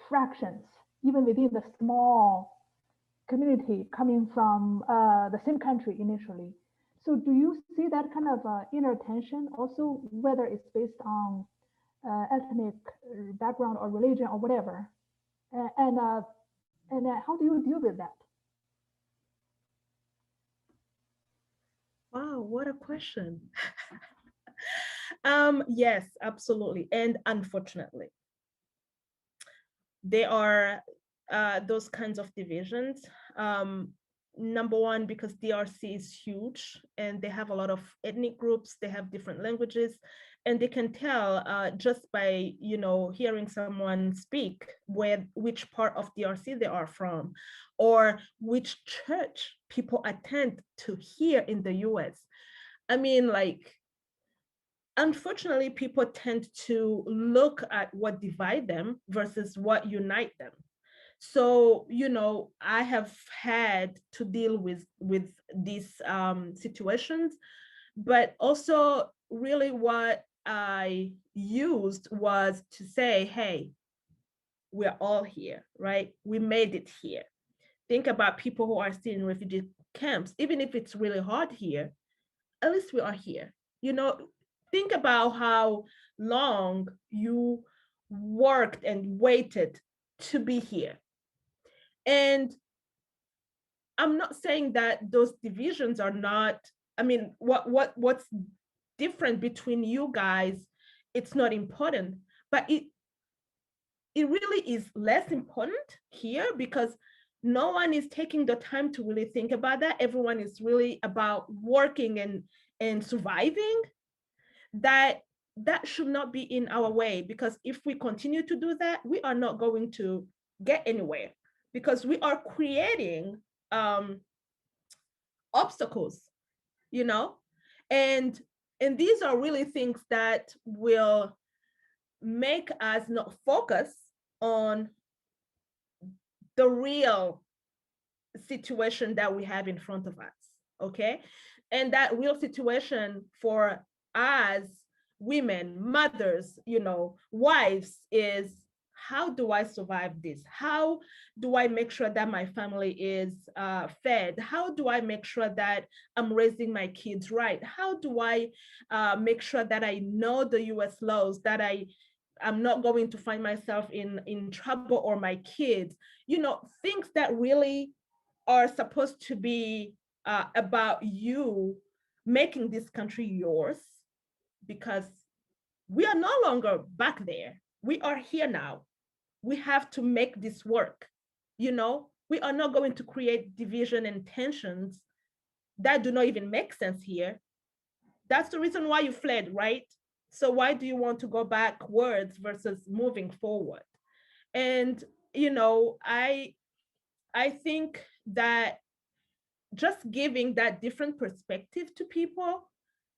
fractions, even within the small community coming from the same country initially. So do you see that kind of inner tension also, whether it's based on ethnic background or religion or whatever? And how do you deal with that? Wow, what a question. Yes, absolutely. And unfortunately, there are those kinds of divisions. Number one, because DRC is huge and they have a lot of ethnic groups, they have different languages, and they can tell just by, you know, hearing someone speak which part of DRC they are from, or which church people attend to here in the US. I mean, like, unfortunately, people tend to look at what divide them versus what unite them. So, you know, I have had to deal with these situations, but also really what I used was to say, hey, we're all here, right? We made it here. Think about people who are still in refugee camps. Even if it's really hard here, at least we are here. You know, think about how long you worked and waited to be here. And I'm not saying that those divisions are not, I mean, what's different between you guys, it's not important, but it really is less important here because no one is taking the time to really think about that. Everyone is really about working and surviving. That should not be in our way, because if we continue to do that, we are not going to get anywhere, because we are creating obstacles, you know. And And these are really things that will make us not focus on the real situation that we have in front of us, okay? And that real situation for us women, mothers, wives, is how do I survive this? How do I make sure that my family is fed? How do I make sure that I'm raising my kids right? How do I make sure that I know the US laws, that I'm not going to find myself in trouble, or my kids, things that really are supposed to be about you making this country yours, because we are no longer back there. We are here now. We have to make this work. We are not going to create division and tensions that do not even make sense here. That's the reason why you fled, right? So why do you want to go backwards versus moving forward? And I think that just giving that different perspective to people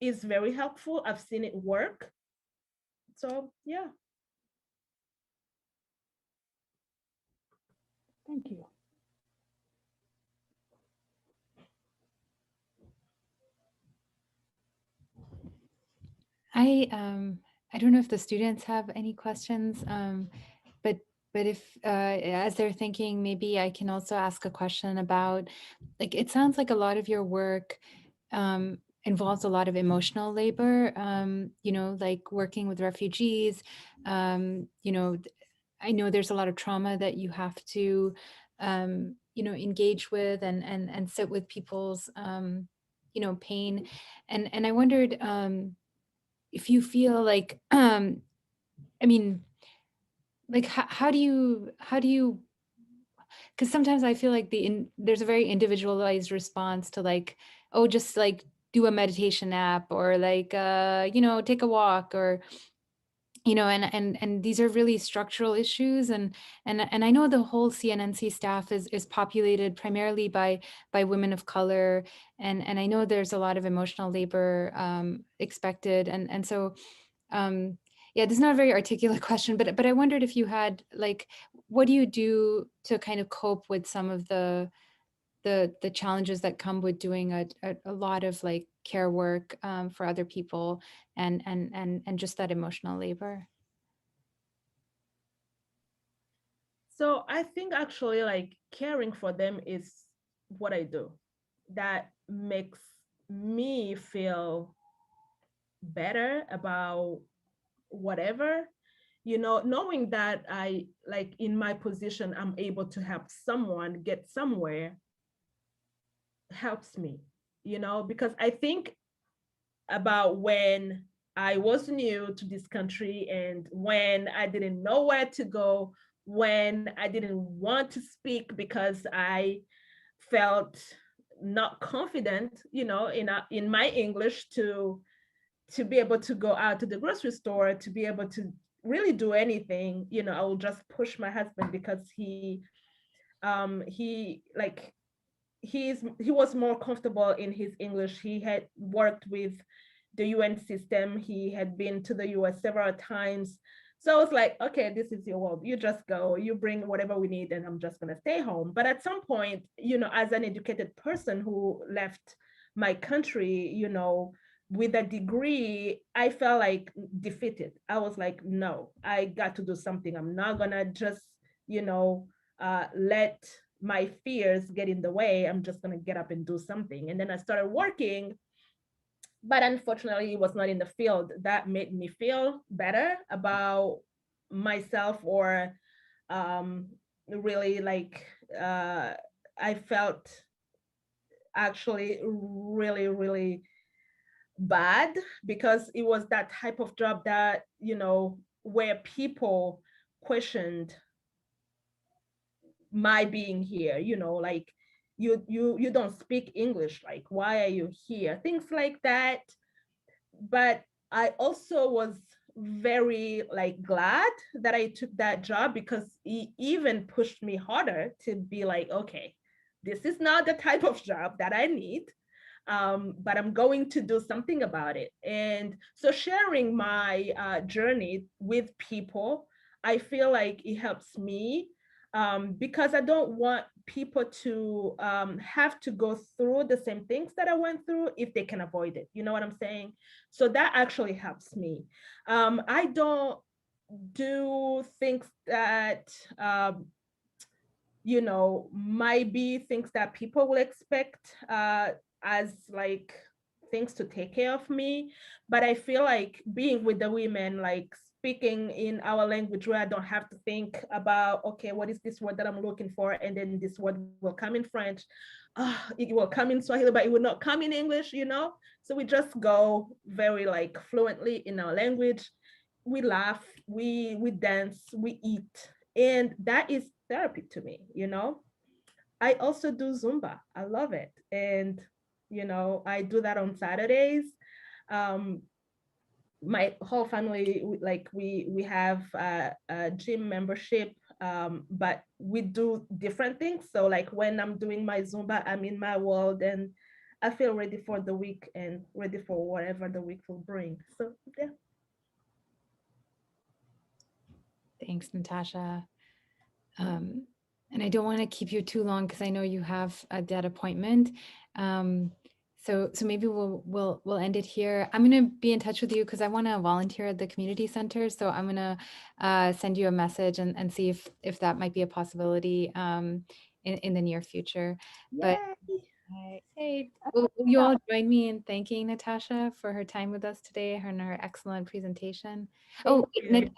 is very helpful. I've seen it work. So yeah. Thank you. I don't know if the students have any questions, but if as they're thinking, maybe I can also ask a question about, like, it sounds like a lot of your work involves a lot of emotional labor, like working with refugees. I know there's a lot of trauma that you have to, engage with and sit with people's, pain. And I wondered, if you feel like, I mean, like, how do you, because sometimes I feel like there's a very individualized response to, like, oh, just like do a meditation app, or like, take a walk, or, and these are really structural issues. And I know the whole CNNC staff is populated primarily by women of color. And I know there's a lot of emotional labor expected. And so, yeah, this is not a very articulate question, but I wondered if you had, like, what do you do to kind of cope with some of the challenges that come with doing a lot of, like, care work for other people, and just that emotional labor? So I think actually, like, caring for them is what I do. That makes me feel better about whatever, knowing that I, like, in my position, I'm able to help someone get somewhere, helps me, because I think about when I was new to this country, and when I didn't know where to go, when I didn't want to speak because I felt not confident, in my English, to be able to go out to the grocery store, to be able to really do anything. I will just push my husband because like, he was more comfortable in his English. He had worked with the UN system. He had been to the US several times. So I was like, okay, this is your world. You just go, you bring whatever we need, and I'm just gonna stay home. But at some point, as an educated person who left my country, with a degree, I felt like defeated. I was like, no, I got to do something. I'm not gonna just, let my fears get in the way. I'm just going to get up and do something. And then I started working, but unfortunately, it was not in the field that made me feel better about myself, or really, like, I felt actually really, really bad, because it was that type of job that, where people questioned my being here, like, you don't speak English, like, why are you here, things like that. But I also was very, like, glad that I took that job, because it even pushed me harder to be like, okay, this is not the type of job that I need. but I'm going to do something about it. And so sharing my journey with people, I feel like it helps me, because I don't want people to have to go through the same things that I went through if they can avoid it. You know what I'm saying? So that actually helps me. I don't do things that might be things that people will expect as like things to take care of me. But I feel like being with the women, like speaking in our language where I don't have to think about, okay, what is this word that I'm looking for? And then this word will come in French. It will come in Swahili, but it will not come in English, So we just go very like fluently in our language. We laugh, we dance, we eat. And that is therapy to me. I also do Zumba. I love it. And, I do that on Saturdays. My whole family, like we have a gym membership, but we do different things. So like when I'm doing my Zumba, I'm in my world and I feel ready for the week and ready for whatever the week will bring. So yeah. Thanks, Natasha. And I don't want to keep you too long because I know you have that appointment. So maybe we'll end it here. I'm gonna be in touch with you because I want to volunteer at the community center. So I'm gonna send you a message and see if that might be a possibility in the near future. But hey, will you all join me in thanking Natasha for her time with us today and her excellent presentation? Thank you.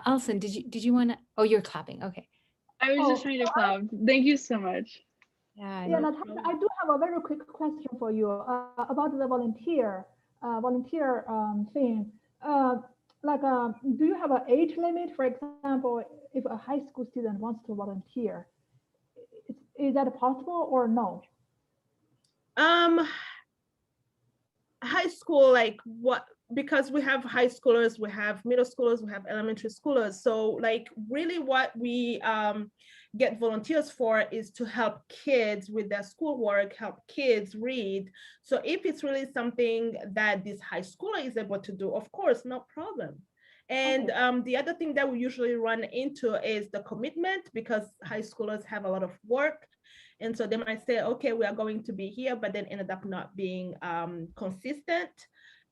Alison, did you want to? Oh, you're clapping. Okay. I was just trying to clap. Thank you so much. Yeah. Yeah, Natacha, I do have a very quick question for you about the volunteer thing. Do you have an age limit? For example, if a high school student wants to volunteer, is that possible or no? High school, like what? Because we have high schoolers, we have middle schoolers, we have elementary schoolers. So like really what we get volunteers for is to help kids with their schoolwork, help kids read. So if it's really something that this high schooler is able to do, of course, no problem. And the other thing that we usually run into is the commitment, because high schoolers have a lot of work. And so they might say, okay, we are going to be here, but then ended up not being consistent.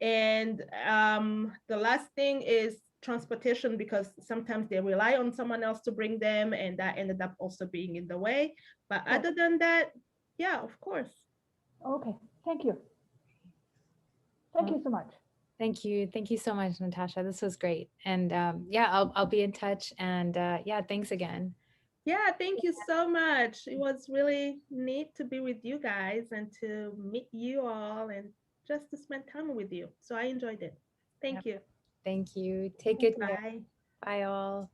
And the last thing is transportation, because sometimes they rely on someone else to bring them, and that ended up also being in the way. But other than that, yeah, of course. Okay, thank you. Thank you so much. Thank you. Thank you so much, Natasha. This was great. And yeah, I'll be in touch. And yeah, thanks again. Yeah, thank you so much. It was really neat to be with you guys and to meet you all and just to spend time with you. So I enjoyed it. Thank you. Thank you. Take good care. Bye. Bye all.